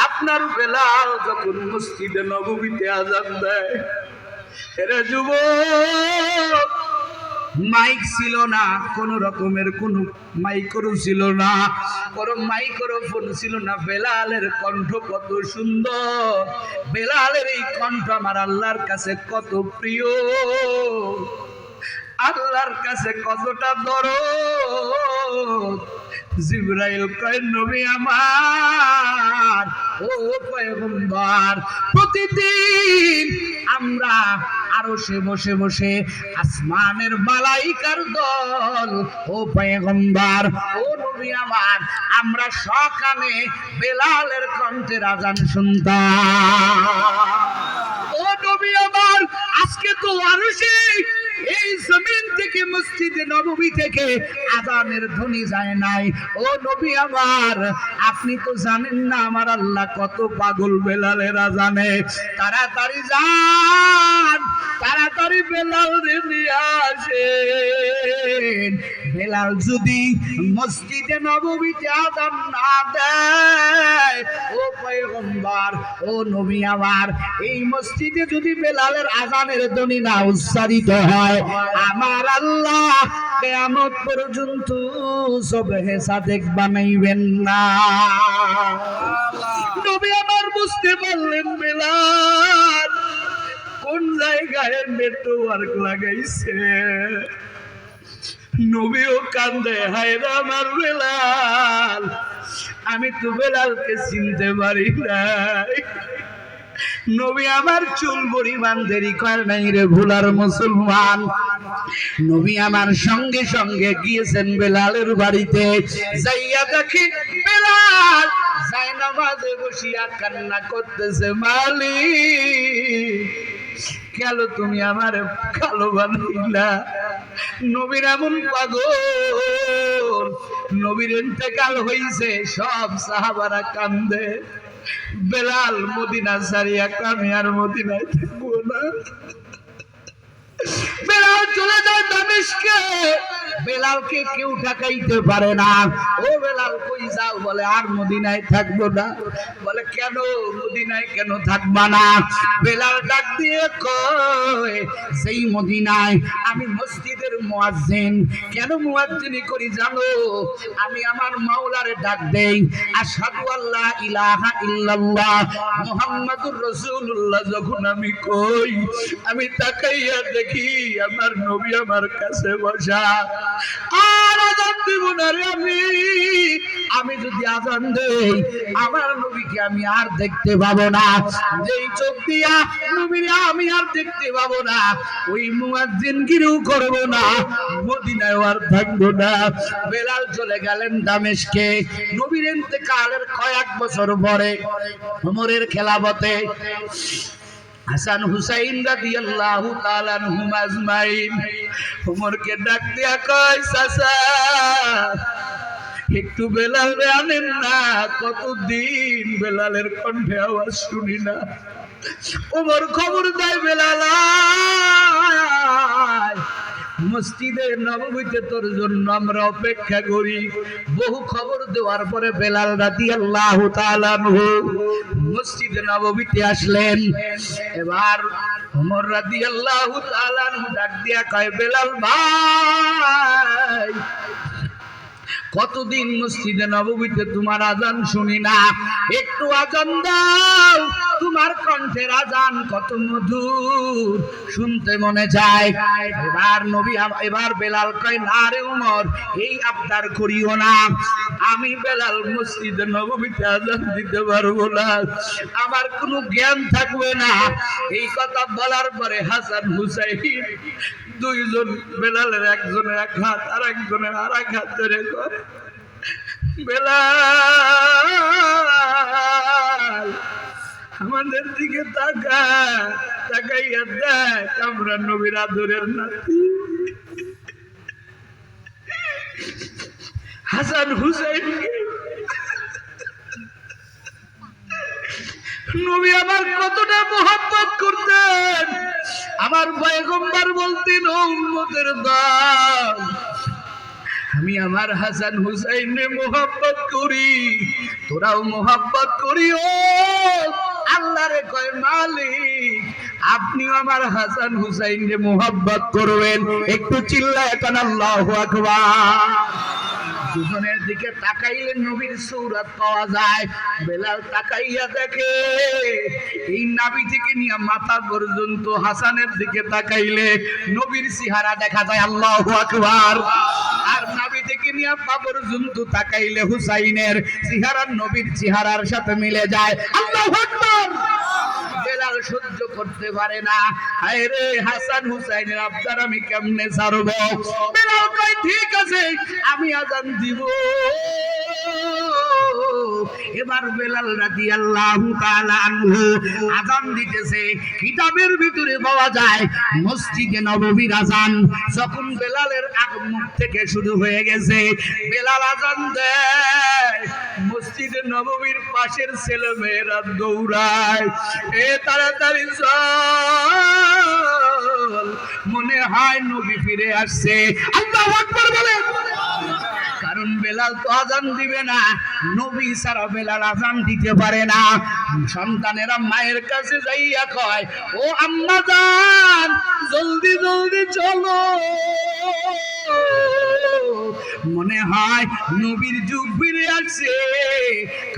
আপনার বেলাল যখন মসজিদে নববীতে আযান দেয়, এরা যুবক, মাইক ছিল না, কোন রকমের কোন মাইক্রো ছিল না, কোন মাইক্রোফোন ছিল না। বেলালের কণ্ঠ কত সুন্দর, বেলালের এই কণ্ঠ আমার আল্লাহর কাছে কত প্রিয়, আল্লাহর কাছে কতটা দরদ। জিবরাইল কয়, নবী আমার, ও পয়গম্বর, প্রতিদিন আমরা আরশে বসে বসে আসমানের মালাইকার দল, ও পয়গম্বর, ও নবী আমার, আমরা সকালে বেলালের কণ্ঠের আযান শুনতাম। ও নবী আমার, আজকে তো আরশে, এই জমিন থেকে মসজিদে নববী থেকে আযানের ধ্বনি যায় নাই। ও নবী আমার, আপনি তো জানেন না আমার আল্লাহ কত পাগল বেলালের আযানে। তাড়াতাড়ি যান, তাড়াতাড়ি বেলালকে নিয়ে আসেন। বেলাল যদি মসজিদে নববীতে আযান না দেয়, ও পয়গম্বর, ও নবী আমার, এই মসজিদে যদি বেলালের আযানের ধ্বনি না উচ্চারিত হয়, আমার আল্লাহ কিয়ামত পর্যন্ত সুবহে সাদেক বানাইবেন না। নবী আমার বুঝতে পারলেন বেলাল কোন জায়গায় নেটওয়ার্ক লাগাইছে। নবীও কান্দে, হায় রে আমার বেলাল, আমি তো বেলালকে চিনতে পারি নাই। নবী আমার চুল পরিমাণ দেরি করে নাই রে ভুলার মুসলমান। নবী আমার সঙ্গে সঙ্গে গিয়েছেন বেলালের বাড়িতে। যাইয়া দেখি বেলাল জায়নামাজে বসিয়া কান্না করতেছে, মালিক, কেন তুমি আমার কালো বানাইলা? নবীর এমন পাগল, নবীর ইন্তেকাল হইছে, সব সাহাবারা কান্দে। বেলাল মদিনা ছাড়িয়া, আমি আর মদিনায় থাকবো না। বেলাল চলে যায় দামেস্কে। বেলালকে কেউ ঠেকাইতে পারে না। ও বেলাল কই যাও? বলে আর মদিনায় থাকবো না। বলে কেন মদিনায় কেন থাকবা না? বেলাল ডাক দিয়ে কয়, সেই মদিনায় আমি মসজিদের মুয়াজ্জিন। কেন মুয়াজ্জিনি করি জানো? আমি আমার মাওলারে ডাক দেই, আশহাদু আল্লা ইলাহা ইল্লাল্লাহ মুহাম্মাদুর রাসূলুল্লাহ। যখন আমি কই, আমি তাকাইয়া দেখি আমার নবী আমার কাছে বসা। আর আজান দিব না রে আমি যদি আজান দেই আমার নবীকে আমি আর দেখতে পাবো না। যেই চোখ দিয়া নবীর আমি আর দেখতে পাবো না, ওই মুয়াজ্জিনগিরিও করব না, মদিনায় আর থাকবো না। বেলাল চলে গেলেন দামেস্কে। নবীর ইন্তেকালের কয়েক বছর পরে ওমরের খেলাফতে হাসান হুসাইন রাদিয়াল্লাহু তাআলা আনহুম আজমাইন ওমরকে ডাক দিয়া কয়, চাচা একটু বেলালে আনেন না, কতদিন বেলালের কণ্ঠে আওয়াজ শুনি না। ওমর খবর দেয়, বেলাল মসজিদে নববীতে তোর জন্য আমরা অপেক্ষা করি। বহু খবর দেওয়ার পরে বেলাল রাদিয়াল্লাহু তাআলা আনহু মসজিদে নববীতে আসলেন। এবার ওমর রাদিয়াল্লাহু তাআলা আনহু ডাক দিয়া কয়, বেলাল ভাই কতদিন মসজিদে নববীতে তোমার আজান শুনি না, একটু আজান দাও, তোমার কণ্ঠের আজান কত মধুর, শুনতে মনে যায়। এবার বেলাল কয়, না রে ওমর, এই আবদার করিও না, আমি বেলাল মসজিদে নববীতে আজান দিতে পারবো না, আমার কোনো জ্ঞান থাকবে না। এই কথা বলার পরে হাসান হুসাইন দুইজন বেলালের একজনের এক হাত আর একজনের আর এক হাত ধরে কয়, বেলাল আমাদের দিকে তাকাইয়া দেখ, আমরা নবীর আদরের নাতি। হাসান হুসাইন নবী আমার কতটা মহব্বত করতেন। আমার পয়গম্বর বলতেন, ও উম্মতের দল, আমি আমার হাসান হুসাইনে মহব্বত করি, তোরাও মহব্বত করিও। আল্লাহরে কয়, মালিক আপনিও আমার হাসান হুসাইনকে মহব্বত করবেন। একটু চিল্লায় কান আল্লাহু আকবার। দুজনের দিকে তাকাইলে নবীর সূরত পাওয়া যায়। বেলাল তাকাইয়া দেখে এই নাভি থেকে নিয়ে মাথা পর্যন্ত হাসানের দিকে তাকাইলে নবীর চেহারা দেখা যায়। আল্লাহু আকবার। আর নাভি থেকে নিয়ে পা পর্যন্ত তাকাইলে হুসাইনের চেহারা নবীর চেহারার সাথে মিলে যায়। আল্লাহু আকবার। বেলাল সহ্য করতে পারে না, হায় রে হাসান হুসাইনের আবদার আমি কেমনে ছাড়বো। বেলাল কয়, ঠিক আছে আমি আজান দিব। এবার বেলাল রাদিয়াল্লাহু তাআলা আনহু আজান দিতেছে। কিতাবের ভিতরে পাওয়া যায় মসজিদে নববীর আজান যখন বেলালের মুখ থেকে শুরু হয়ে গেছে, বেলাল আজান দেয়, মসজিদে নববীর পাশের ছেলে মেয়েরা দৌড়ায়, এ তাড়াতাড়ি চল, মনে হয় নবী ফিরে আসছে। আল্লাহু আকবার বলে। কারণ বেলাল তো আজান দিবে না, নবী ছাড়া বেলাল আজান দিতে পারে না। সন্তানেরা মায়ের কাছে যাইয়া কয়, ও আম্মা জান, জলদি জলদি চলো, মনে হয় নবীর যুগ ফিরে আসছে।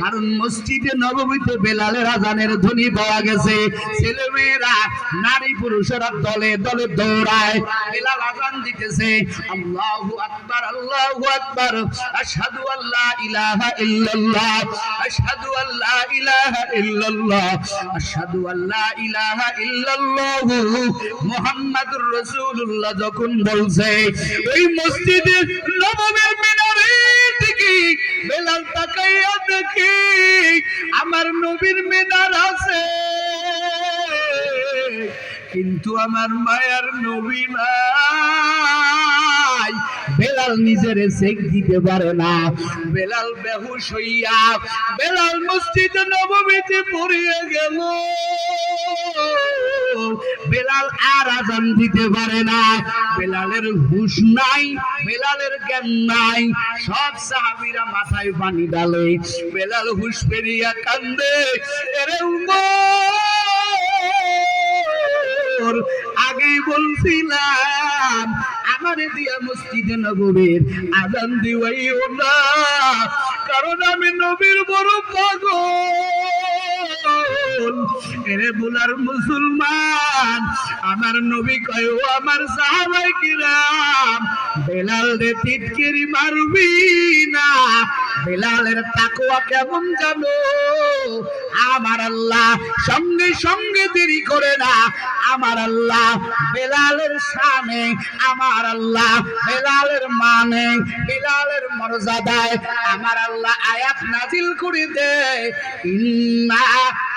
কারণ মসজিদে নববীতে বেলালের আজানের ধ্বনি পাওয়া গেছে। ছেলে মেয়েরা নারী পুরুষেরা দলে দলে দৌড়ায়, বেলাল আজান দিতেছে, আল্লাহু আকবার আল্লাহু আকবার, আশহাদু আল্লা ইলাহা ইল্লাল্লাহ, আশহাদু আল্লা ইলাহা ইল্লাল্লাহ, আশহাদু আল্লা ইলাহা ইল্লাল্লাহ মুহাম্মাদুর রাসূলুল্লাহ যখন বলছে, ওই মসজিদে নববীর মিনারের দিকে বেলাল তাকাইয়া দেখি আমার নবীর মিনার আছে, কিন্তু আমার মায়ার নবী নাই। বেলাল নিজের চেক দিতে পারে না। বেলাল বেহুশ হইয়া বেলাল মসজিদে নববীতে পড়িয়া গেল। বেলাল আর আজান দিতে পারে না। বেলালের হুঁশ নাই, বেলালের জ্ঞান নাই। সব সাহাবীরা মাথায় পানি ঢালে, বেলাল হুঁশ পেরিয়া কান্দে, এরে উমর, আগেই বলছিলাম আমারে দিয়া মসজিদে নববীর আজান দিওয়াইও না, কারণ আমি নবীর বড় পাগল। এরে বুলার মুসলমান, আমার নবী কয় ও আমার সাহাবায়ে কিরাম, বেলাল রে টিটকিরি মারবি না। বেলালের তাকওয়া কেমন জানো? আমার আল্লাহ সঙ্গে সঙ্গে দেরি করে না। আমার আল্লাহ বেলালের শানে, আমার আল্লাহ বেলালের মানে, বেলালের মর্যাদায় আমার আল্লাহ আয়াত নাজিল করে দেয়, ইন্না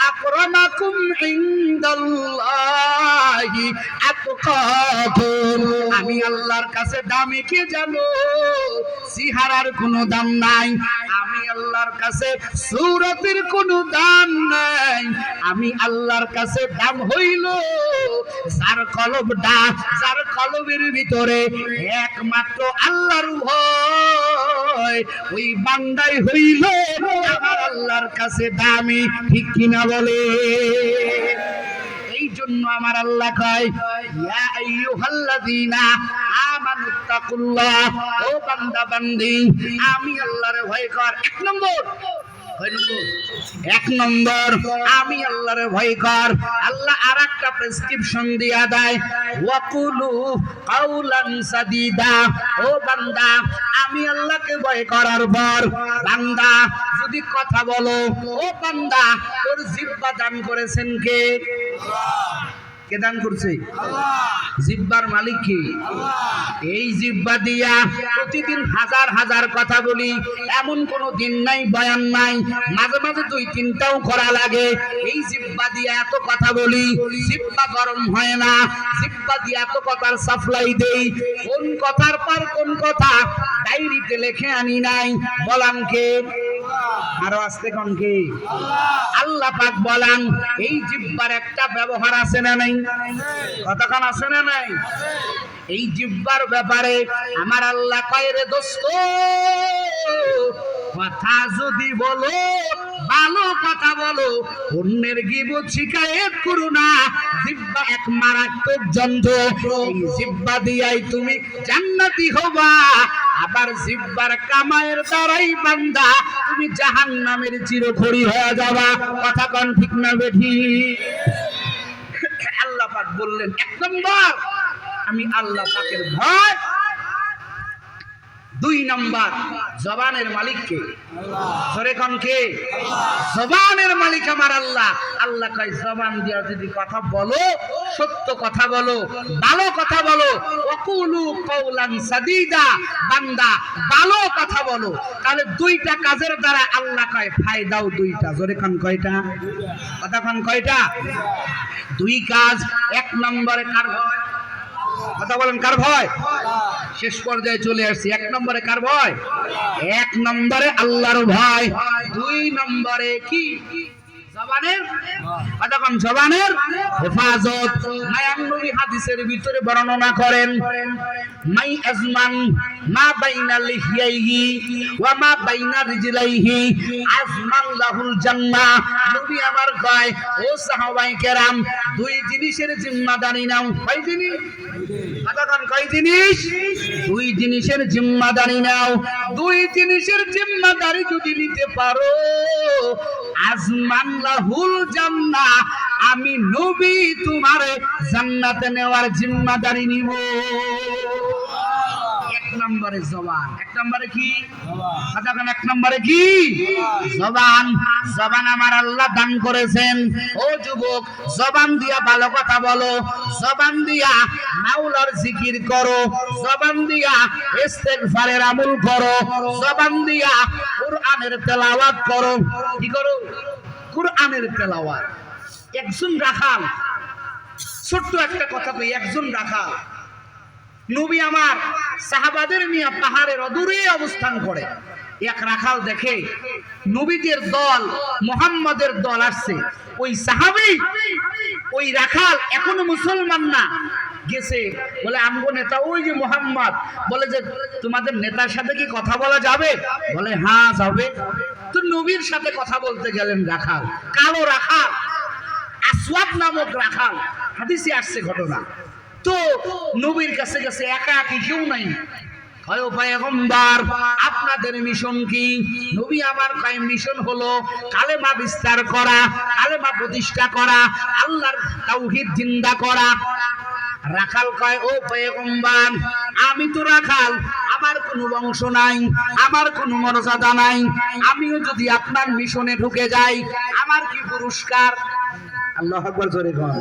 আকরামাকুম ইনদাল্লাহি আতকাকুম। আমি আল্লাহর কাছে দামি কে জানো? সিহারার কোনো দাম নাই। আমি আল্লাহর কাছে সূরতের কোনো দাম নাই। আমি আল্লাহর কাছে দাম হইল যার কলবটা, যার কলবের ভিতরে একমাত্র আল্লাহর ভয়, ওই বান্দাই হইল আমার আল্লাহর কাছে দামি। ঠিক কিনা বলে? এই জন্য আমার আল্লাহ কয়, ইয়া আইয়ুহাল্লাযীনা আমানুত্তাকুল্লাহ, ও বান্দা বান্দি আমি আল্লাহরে ভয় কর। এক নম্বর আমি আল্লাহরে ভয় কর। আল্লাহ আরেকটা প্রেসক্রিপশন দিয়া দেয়, ওয়াকুলু কাউলান সাদীদা, ও বান্দা আমি আল্লাহকে ভয় করার পর বান্দা যদি কথা বলো, ও বান্দা তোর জিহ্বা দান করেছেন কে? কে দান করছে? জিহ্বার মালিক কে? এই জিহ্বা দিয়া প্রতিদিন হাজার হাজার কথা বলি, এমন কোন দিন নাই, বয়ান নাই, মাঝে মাঝে দুই তিনটাও করা লাগে। এই জিহ্বা দিয়া এত কথা বলি, জিহ্বা গরম হয় না। জিহ্বা দিয়া এত কথার সাপ্লাই দেই, কোন কথার পর কোন কথা ডায়েরিতে লিখে আনি নাই। বলান কে? আরো আসতে কোন কে? আল্লাহ পাক বলান। এই জিহ্বার একটা ব্যবহার আছে না নাই? কতক্ষণ আছে না নাই? এই জিহ্বার ব্যাপারে আমার আল্লাহ কয়, রে দোস্ত কথা যদি বলো, ভালো কথা বলো, অন্যের গীবত শিকায়েত করো না। জিহ্বা এক মারাত্মক যন্ত্র। এই জিহ্বা দিয়াই তুমি জান্নাতি হবা, আবার জিহ্বার কামাইয়ের দ্বারাই বান্দা তুমি জাহান্নামের চিরখড়ি হয়ে যাবা। কথা কোন ঠিক না বেঠি? আল্লাহ পাক বললেন, এক নম্বর আমি আল্লাহ পাকের ভয়। দুই নম্বর জবানের মালিক কে? জোরে কোন কে? জবানের মালিক আমার আল্লাহ। আল্লাহ কয় জবান দিয়া যদি কথা বলো, সত্য কথা বলো, ভালো কথা বলো, ওয়াকুলু কাউলান সাদীদা, বান্দা ভালো কথা বলো, তাহলে দুইটা কাজের দ্বারা আল্লাহ কয় ফায়দাও দুইটা। জোরে কোন কয়টা? কথা কোন কয়টা? দুই কাজ। এক নম্বরে কার ভয়? কথা বলেন, কার ভয়? শেষ পর্যায়ে চলে আসছি। এক নম্বরে কার ভয়? এক নম্বরে আল্লাহর ভয়। দুই নম্বরে কি? জবানের। কতক্ষণ? জবানের হেফাজত। মায়ান নবী হাদিসের ভিতরে বর্ণনা করেন, মাই আজমান মা বাইনা লিহিয়াইহি ওয়া মা বাইনা রিজলাইহি আজমান লাহুল জান্নাহ। নবী আমার কয়, ও সাহাবায়ে কেরাম, দুই জিনিসের জিম্মাদারি নাও। কয় জিনিস? কতক্ষণ? কয় জিনিস? দুই জিনিসের জিম্মাদারি নাও। দুই জিনিসের জিম্মাদারি যদি নিতে পারো, আজমান লাহুল জান্নাহ, আমি নবী তোমারে জান্নাতে নেওয়ার জিম্মাদারি নিব। এক নম্বরে জবান। এক নম্বরে কি? জবান। এক নম্বরে কি? জবান। জবান আমার আল্লাহ দান করেছেন। ও যুবক, জবান দিয়া ভালো কথা বলো, জবান দিয়া মাওলার জিকির করো, জবান দিয়া ইস্তেগফারের আমল করো, জবান দিয়া কুরআনের তেলাওয়াত করো। কি করো? কুরআনের তেলাওয়াত। একজন রাখাল, ছোট্ট একটা কথা কই, একজন রাখাল নবী আমার সাহাবাদের নিয়ে পাহাড়ের অদূরে অবস্থান করে। এক রাখাল দেখে নবীদের দল মুহাম্মাদের দল আসছে, ওই সাহাবী ওই রাখাল এখনো মুসলমান না, গেছে বলে আমগো নেতা ওই যে মুহাম্মদ, বলে যে তোমাদের নেতার সাথে কি কথা বলা যাবে? বলে হ্যাঁ যাবে। তো নবীর সাথে কথা বলতে গেলেন রাখাল, কালো রাখাল, আসওয়াদ নামক রাখাল, হাদিসে আসছে ঘটনা। তো নবীর কাছে গেছে, একা একি কেউ নাই। হয় পয়গম্বর আপনাদের মিশন কি? নবী আমার কয় মিশন হলো কালেমা বিস্তার করা, কালেমা প্রতিষ্ঠা করা, আল্লাহর তাওহীদ জিন্দা করা। রাখাল কয় ও পয়গম্বর আমি তো রাখাল, আমার কোনো বংশ নাই, আমার কোনো মর্যাদা নাই, আমিও যদি আপনার মিশনে ঢুকে যাই আমার কি পুরস্কার? আল্লাহু আকবার জোরে কর।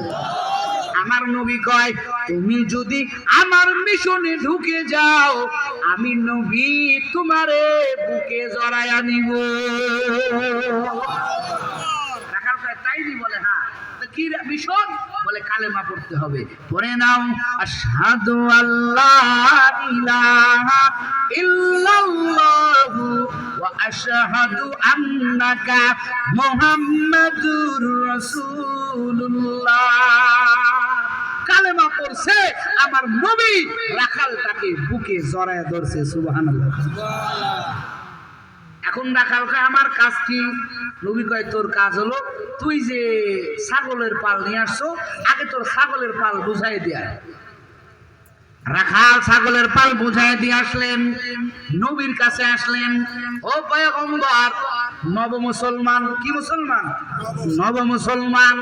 আমার নবী কয় তুমি যদি আমার মিশনে ঢুকে যাও আমি নবী তোমারে বুকে জড়ায়া নিব। রাখাল কয় তাই নি? বলে হ্যাঁ। কি মিশন? বলে কালেমা পড়তে হবে। পড়ে নাও আশহাদু আল্লাহ ইলাহা ইল্লাল্লাহু ওয়া আশহাদু আন্নাকা মুহাম্মাদুর রাসূলুল্লাহ। কালেমা পড়ছে, আমার নবী রাখালটাকে বুকে জড়ায় ধরছে। সুবহানাল্লাহ। এখন রাখাল কয় আমার কাজ কি? নবী কয় তোর কাজ হলো তুই যে ছাগলের পাল নিয়ে আসছো, আগে তোর ছাগলের পাল বুঝাই দিয়া। রাখাল ছাগলের পাল বুঝাই দিয়ে আসলেন, নবীর কাছে আসলেন। ও পয়গম্বর, নব মুসলমান। কি মুসলমান? নব মুসলমান।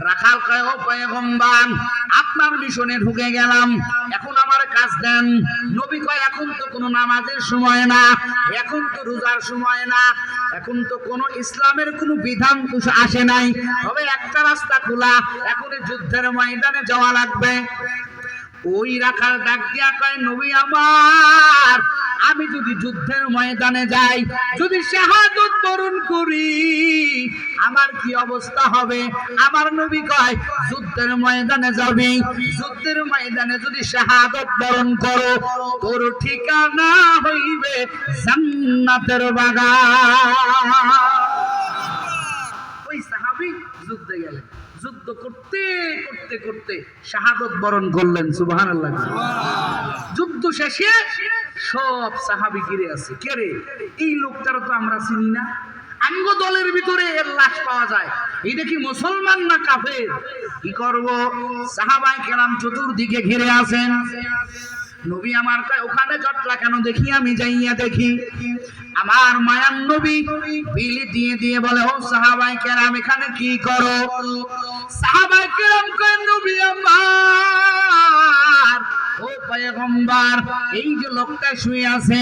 রাখাল কয় ও পয়গম্বর আপনার মিশনে ঢুকে গেলাম, এখন আমার কাজ দেন। নবী কয় এখন তো কোনো নামাজের সময় না, এখন তো রোজার সময় না, এখন তো কোনো ইসলামের কোনো বিধান তো আসে নাই, তবে একটা রাস্তা খোলা, এখন যুদ্ধের ময়দানে যাওয়া লাগবে। ওই রাখাল ডাক দিয়া কয় নবী আমার, আমি যদি যুদ্ধের ময়দানে যাই, যদি শাহাদাত বরণ করি আমার কি অবস্থা হবে? আমার নবী কয় যুদ্ধের ময়দানে যাবি, যুদ্ধের ময়দানে যদি শাহাদাত বরণ করো তোর ঠিকানা হইবে জান্নাতের বাগান। ওই সাহাবী যুদ্ধে গেলেন, যুদ্ধ করতে করতে করতে শাহাদাত বরণ করলেন। সুবহানাল্লাহ। যুদ্ধ শেষে সব সাহাবী ঘিরে আছে, কে রে? এই লোকটারা তো আমরা চিনি না, আমগো দলের ভিতরে এর লাশ পাওয়া যায়, এটা কি মুসলমান না কাফের? কি করব? সাহাবায়ে কেরাম চতুর্দিকে ঘিরে আছেন। নবী আমার কয় ওখানে জটলা কেন? দেখি আমি যাইয়া দেখি। আমার মায়ার নবী বিলি দিয়ে দিয়ে বলে ও সাহাবায়ে কেরাম এখানে কি করো? সাহাবায়ে কেরাম কয় নবী আমার, ও পয়গম্বর এই যে লোকটা শুয়ে আছে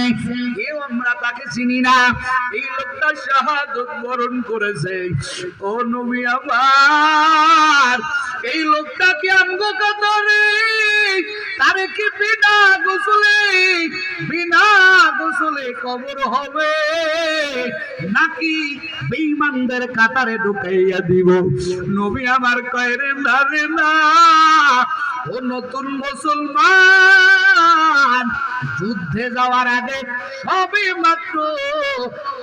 কেউ আমরা তাকে চিনি না, এই লোকটা শাহাদাত বরণ করেছে। ও নবী আমার, এই লোকটাকে আমগো কাতারে তারে কি বিনা গোসলে কবর হবে নাকি বেঈমানদের কাতারে ঢুকাইয়া দিব? নবী আমার কয় রে না রে না, ও নতুন মুসলমান যুদ্ধে যাওয়ার আগে সবে মাত্র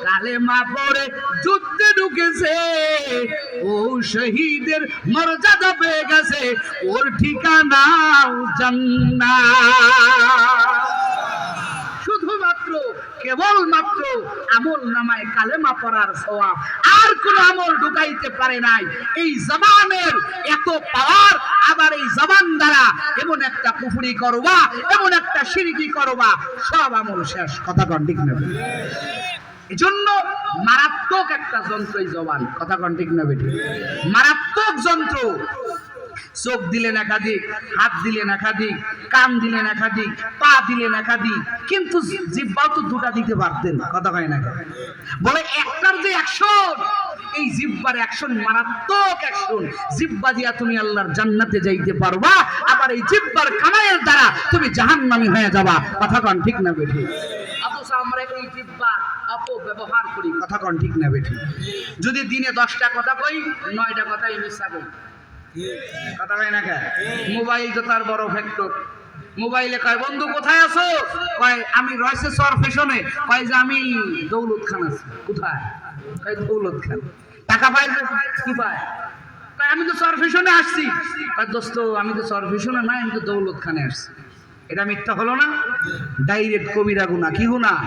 কালেমা পড়ে যুদ্ধে ঢুকেছে, ও শহীদের মর্যাদা পেয়ে গেছে, ওর ঠিকানা জান্নাত। শুধুমাত্র কেবলমাত্র আমল নামায় কালেমা পড়ার সওয়াব, আর কোন আমল ঢুকাইতে পারে নাই। এই জবানের এত পাওয়ার, আবার এই জবান দ্বারা এমন একটা কুফরি করবা, এমন একটা শিরকি করবা, সব আমল শেষ। কথা কোন ঠিক না? এজন্য মারাত্মক একটা যন্ত্র এই জবান। কথা কোন ঠিক না বেটি? মারাত্মক যন্ত্র। চোখ দিলেন একাধিক, হাত দিলেন একাধিক, কান দিলেন একাধিক, পা দিলেন একাধিক, কিন্তু জিহ্বাও তো দুটা দিতে পারতেন। কথা কয় না? বলে একটার যে অ্যাকশন, এই জিহ্বার অ্যাকশন মারাত্মক অ্যাকশন। জিহ্বা দিয়া তুমি আল্লাহর জান্নাতে যাইতে পারবা, আবার এই জিহ্বার কামাইয়ের দ্বারা তুমি জাহান্নামী হয়ে যাবা। কথা কন ঠিক না বেঠি? অথচ আমরা এই জিহ্বার অপব্যবহার করি। কথা কন ঠিক না বেঠি? যদি দিনে 10টা কথা কই, 9টা কথাই মিথ্যা কই। কথা কয় না? মোবাইল তো তার বড় ফ্যাক্টর। মোবাইলে কয় বন্ধু কোথায় আছো, কয় আমি রয়েছে সর ফেশনে, কয় যে আমি দৌলত খান আছি। কোথায়? কয় দৌলত খান। টাকা পায় কি পায়? কয় আমি তো সর ফেশনে আসছি। কয় দোস্ত আমি তো সর ফেশনে নাই, আমি তো দৌলত খানে আসছি। এটা মিথ্যা হলো না? ডাইরেক্ট কবিরা গুনাহ। কি গুনাহ?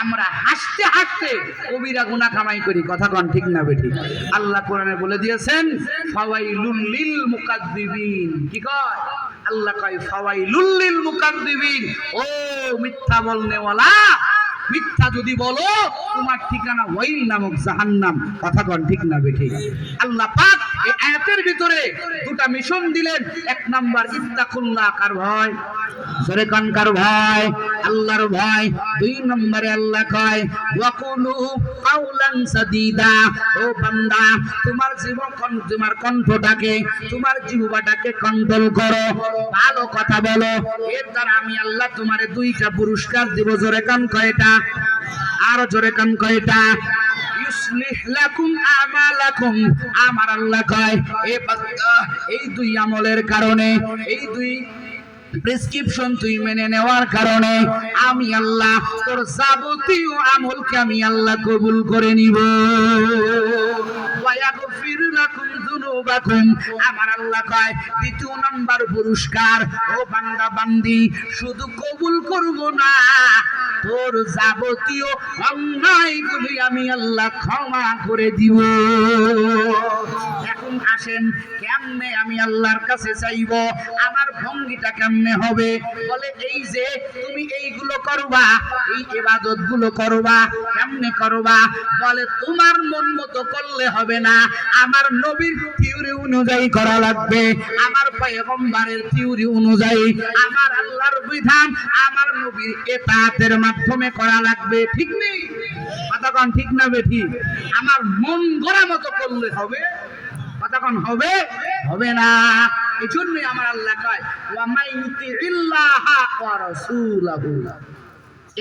আমরা হাসতে হাসতে কবিরা গুনাহ কামাই করি। কথা কোন ঠিক না বেঠিক? আল্লাহ কোরআনে বলে দিয়েছেন ফাওয়াইলুল লিল মুকাদ্দিবিন। কি কয় আল্লাহ? কয় ফাওয়াইলুল লিল মুকাদ্দিবিন। ও মিথ্যা বলনেওয়ালা, মিথ্যা যদি বলো তোমার ঠিকানা ওয়াইল নামক জাহান্নাম। কথা কোন ঠিক না বেঠিক? আল্লাহ পাক এই আয়াতের ভিতরে দুটা মিশন দিলেন। এক নাম্বার ইত্তাকুল্লাহ, কার ভয়? জোরে কান, কার ভয়? আল্লাহর ভয়। দুই নম্বরে আল্লাহ কয় ওয়াকুলু কাওলান সাদীদা। ও বান্দা, তোমার জীবন, তোমার কণ্ঠটাকে, তোমার জিহ্বাটাকে কন্ট্রোল করো, ভালো কথা বলো। এর দ্বারা আমি আল্লাহ তোমারে দুইটা পুরস্কার দিব। জোরে কান কয়টা? আরো জোরে কান কয়টা? ইউসলিহ লাকুম আমালাকুম। আমার আল্লাহ কয় এ বান্দা, এই দুই আমলের কারণে, এই দুই প্রেসক্রিপশন তুই মেনে নেওয়ার কারণে আমি আল্লাহ তোর যাবতীয় আমলকে আমি আল্লাহ কবুল করে নিব। ওয়ায়াগফির লাকুম যুনুবাকুম। আমার আল্লাহ কয় দ্বিতীয় নাম্বার পুরস্কার, ও বান্দা বান্দি, শুধু কবুল করব না, তোর যাবতীয় অন্যায়গুলি আমি আল্লাহ ক্ষমা করে দিব। এখন আসেন, কেমনে আমি আল্লাহর কাছে চাইব? আমার ভঙ্গিটা কেমনে হবে? বলে এই যে তুমি এইগুলো করবা, এই ইবাদত গুলো করবা। কেমনে করবা? বলে তোমার মন মতো করলে হবে না, আমার নবীর থিওরি অনুযায়ী করা লাগবে, আমার পয়গম্বরের থিওরি অনুযায়ী, আমার আল্লাহর বিধান, আমার নবীর ইতাআতের মাধ্যমে করা লাগবে। ঠিক নেই? কতক্ষণ ঠিক না বেঠি? আমার মন গড়া মতো করলে হবে? কতক্ষণ হবে? হবে না। এই জন্যই আমার আল্লাহ কয় ওয়া মাইয়ুতিল্লাহা ওয়া রাসূলাহু।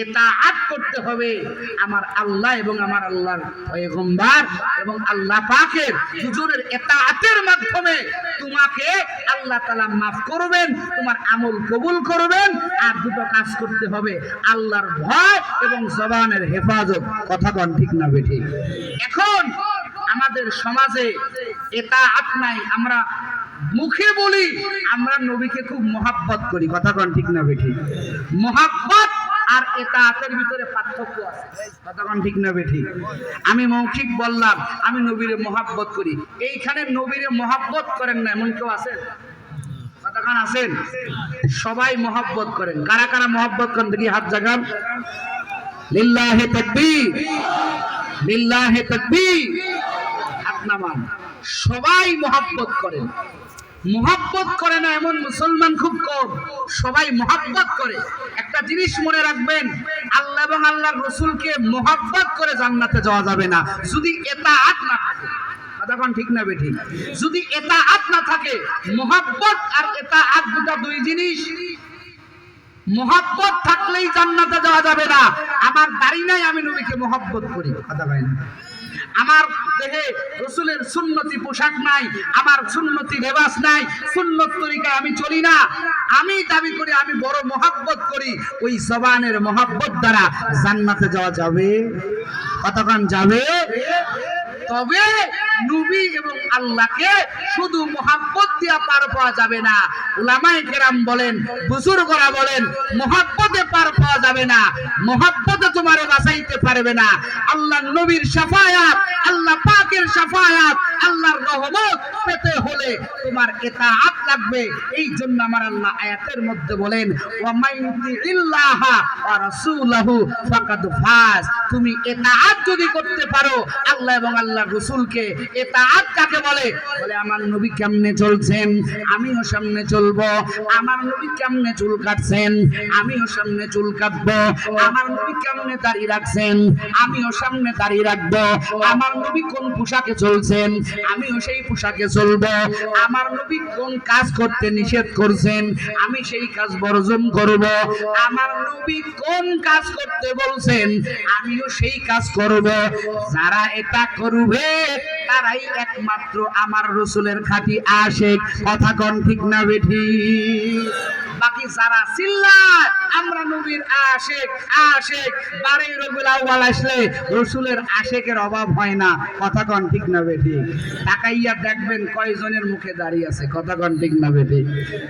ইতাআত করতে হবে আমার আল্লাহ এবং আমার আল্লাহর পয়গম্বর এবং আল্লাহ পাকের হুজুরের ইতাআতের মাধ্যমে তোমাকে আল্লাহ তাআলা maaf করবেন, তোমার আমল কবুল করবেন। আর দুটো কাজ করতে হবে, আল্লাহর ভয় এবং জবানের হেফাজত। কথা কোন ঠিক না বেঠিক? এখন আমাদের সমাজে ইতাআত নাই। আমরা মুখে বলি আমরা নবীকে খুব মহব্বত করি। কথা কোন ঠিক না বেঠিক? মহব্বত আর ইতাআতের ভিতরে পার্থক্য আছে। কথা কোন ঠিক না বেঠিক? আমি মৌখিক বললাম আমি নবীরে মহব্বত করি, এইখানে নবীরে মহব্বত করেন না এমন কেউ আছেন? কতক্ষণ আছেন? সবাই মহব্বত করেন। কারা কারা মহব্বত করেন দেখি হাত জাগান। লিল্লাহি তাকবীর, লিল্লাহি তাকবীর। হাত নামান। সবাই মহব্বত করেন। মহব্বত করে না এমন মুসলমান খুব কম। সবাই মহব্বত করে। একটা জিনিস মনে রাখবেন, আল্লাহ এবং আল্লাহর রাসূলকে মহব্বত করে জান্নাতে যাওয়া যাবে না যদি ইতাআত না থাকে। কথাক্ষণ ঠিক না বেঠিক? যদি ইতাআত না থাকে, মহব্বত আর ইতাআত দুটো দুই জিনিস। মহব্বত থাকলেই জান্নাতে যাওয়া যাবে না। আমার দাড়ি নাই, আমি নবীকে মহব্বত করি। কথা কয় না? আমার দেহে রাসূলের সুন্নতি পোশাক নাই, আমার সুন্নতি লেবাস নাই, সুন্নত তরিকায় আমি চলি না, আমি দাবি করি আমি বড় মহব্বত করি। ওই জবানের মহব্বত দ্বারা জান্নাতে যাওয়া যাবে? কতক্ষণ যাবে? তবে নবী এবং আল্লাহকে শুধু মহব্বত দিয়া পার পাওয়া যাবে না। উলামায়ে কেরাম বলেন, বুজুর্গরা বলেন, মহব্বতে পার পাওয়া যাবে না, মহব্বতে তোমারে বাঁচাইতে পারবে না। আল্লাহর নবীর শাফায়াত, আল্লাহ পাকের শাফায়াত, আল্লাহর রহমত পেতে হলে তোমার ইতাআত লাগবে। এই জন্য আমার আল্লাহ আয়াতের মধ্যে বলেন ওয়া মাইয়ুতিল্লাহা ওয়া রাসূলাহু ফাকাদ ফাজ। তুমি ইতাআত যদি করতে পারো আল্লাহ এবং আল্লাহর রাসূলকে, ইতাআত কাকে বলে? বলে আমার নবী কেমনে চলছেন আমিও সামনে চলবো, আমার নবী কেমনে চুল কাটছেন আমিও সামনে চুল কাটবো, আমার নবী কেমনে দাড়ি রাখছেন আমিও সামনে দাড়ি রাখবো, আমার নবী কোন পোশাকে চলছেন আমিও সেই পোশাকে চলবো, আমার নবী কোন কাজ করতে নিষেধ করছেন আমি সেই কাজ বর্জন করব, আমার নবী কোন কাজ করতে বলছেন আমিও সেই কাজ করব। যারা এটা করবে তারাই একমাত্র আমার রাসূলের খাঁটি আশিক। কথা কোন ঠিক না বেঠিক? বাকি যারা চিল্লায় আমরা নবীর আশিক আশিক, 12 রবিউল আউয়াল আসলে রাসূলের আশিকের অভাব হয় না। কথা কোন ঠিক না বেঠি? তাকাইয়া দেখবেন কয়জনের মুখে দাঁড়িয়ে আছে। কথা কোন ঠিক না বেঠি?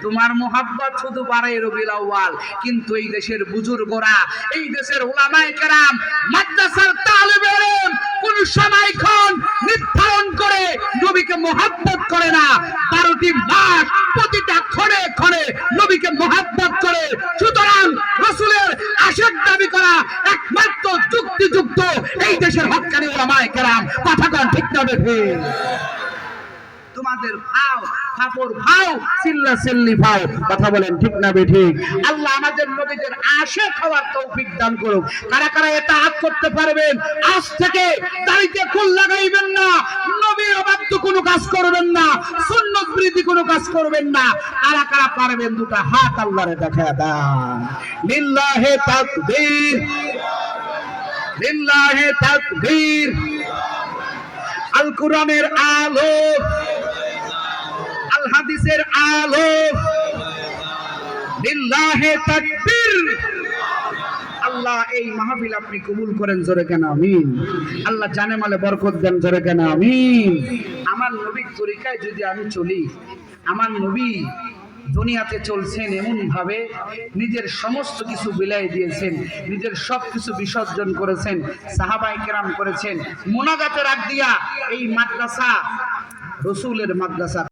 তোমার মোহাব্বত শুধু 12 রবিউল আউয়াল, কিন্তু এই দেশের বুজুর্গরা, এই দেশের উলামায়ে কেরাম, মাদ্রাসার তালিবে ইলম কোন সময়ক্ষণ নির্ধারণ করে নবীকে মোহাব্বত করে না। 12টি মাস প্রতিটা ক্ষণে ক্ষণে নবীকে মোহাব্বত করে। সুতরাং রাসূলের আশিক দাবি করা একমাত্র যুক্তিযুক্ত এই দেশের হক্কানি উলামায়ে কেরাম। কথা কোন ঠিক না বেঠি? তোমাদের ভাও কাপড় ভাও চিল্লা চিল্লি ভাও। কথা বলেন ঠিক না বেঠি? আল্লাহ আমাদের নবীদের আশিক হওয়ার তৌফিক দান করুক। কারা কারা ইতাআত করতে পারবেন? আজ থেকে দাড়িতে ফুল লাগাইবেন না, নবীর অবাধ্য কোনো কাজ করবেন না, সুন্নাত বিরোধী কোনো কাজ করবেন না। কারা কারা পারবেন দুটো হাত আল্লাহরে দেখায় দান। লিল্লাহি তাকবীর, লিল্লাহি তাকবীর। আল কোরআনের আলো, আল হাদিসের আলো, লিল্লাহি তাকবীর। আল্লাহ এই মাহফিল আপনি কবুল করেন, জোরে কেন আমিন। আল্লাহ জানে মালে বরকত দেন, জোরে কেন আমিন। আমার নবীর তরিকায় যদি আমি চলি, আমার নবী দুনিয়াতে চলছেন এমন ভাবে, নিজের সমস্ত কিছু বিলাই দিয়েছেন, নিজের সব কিছু বিসর্জন করেছেন, সাহাবায়ে কেরাম করেছেন, মুনাজাতে রাখ দিয়া এই মাদ্রাসা রাসূলের মাদ্রাসা।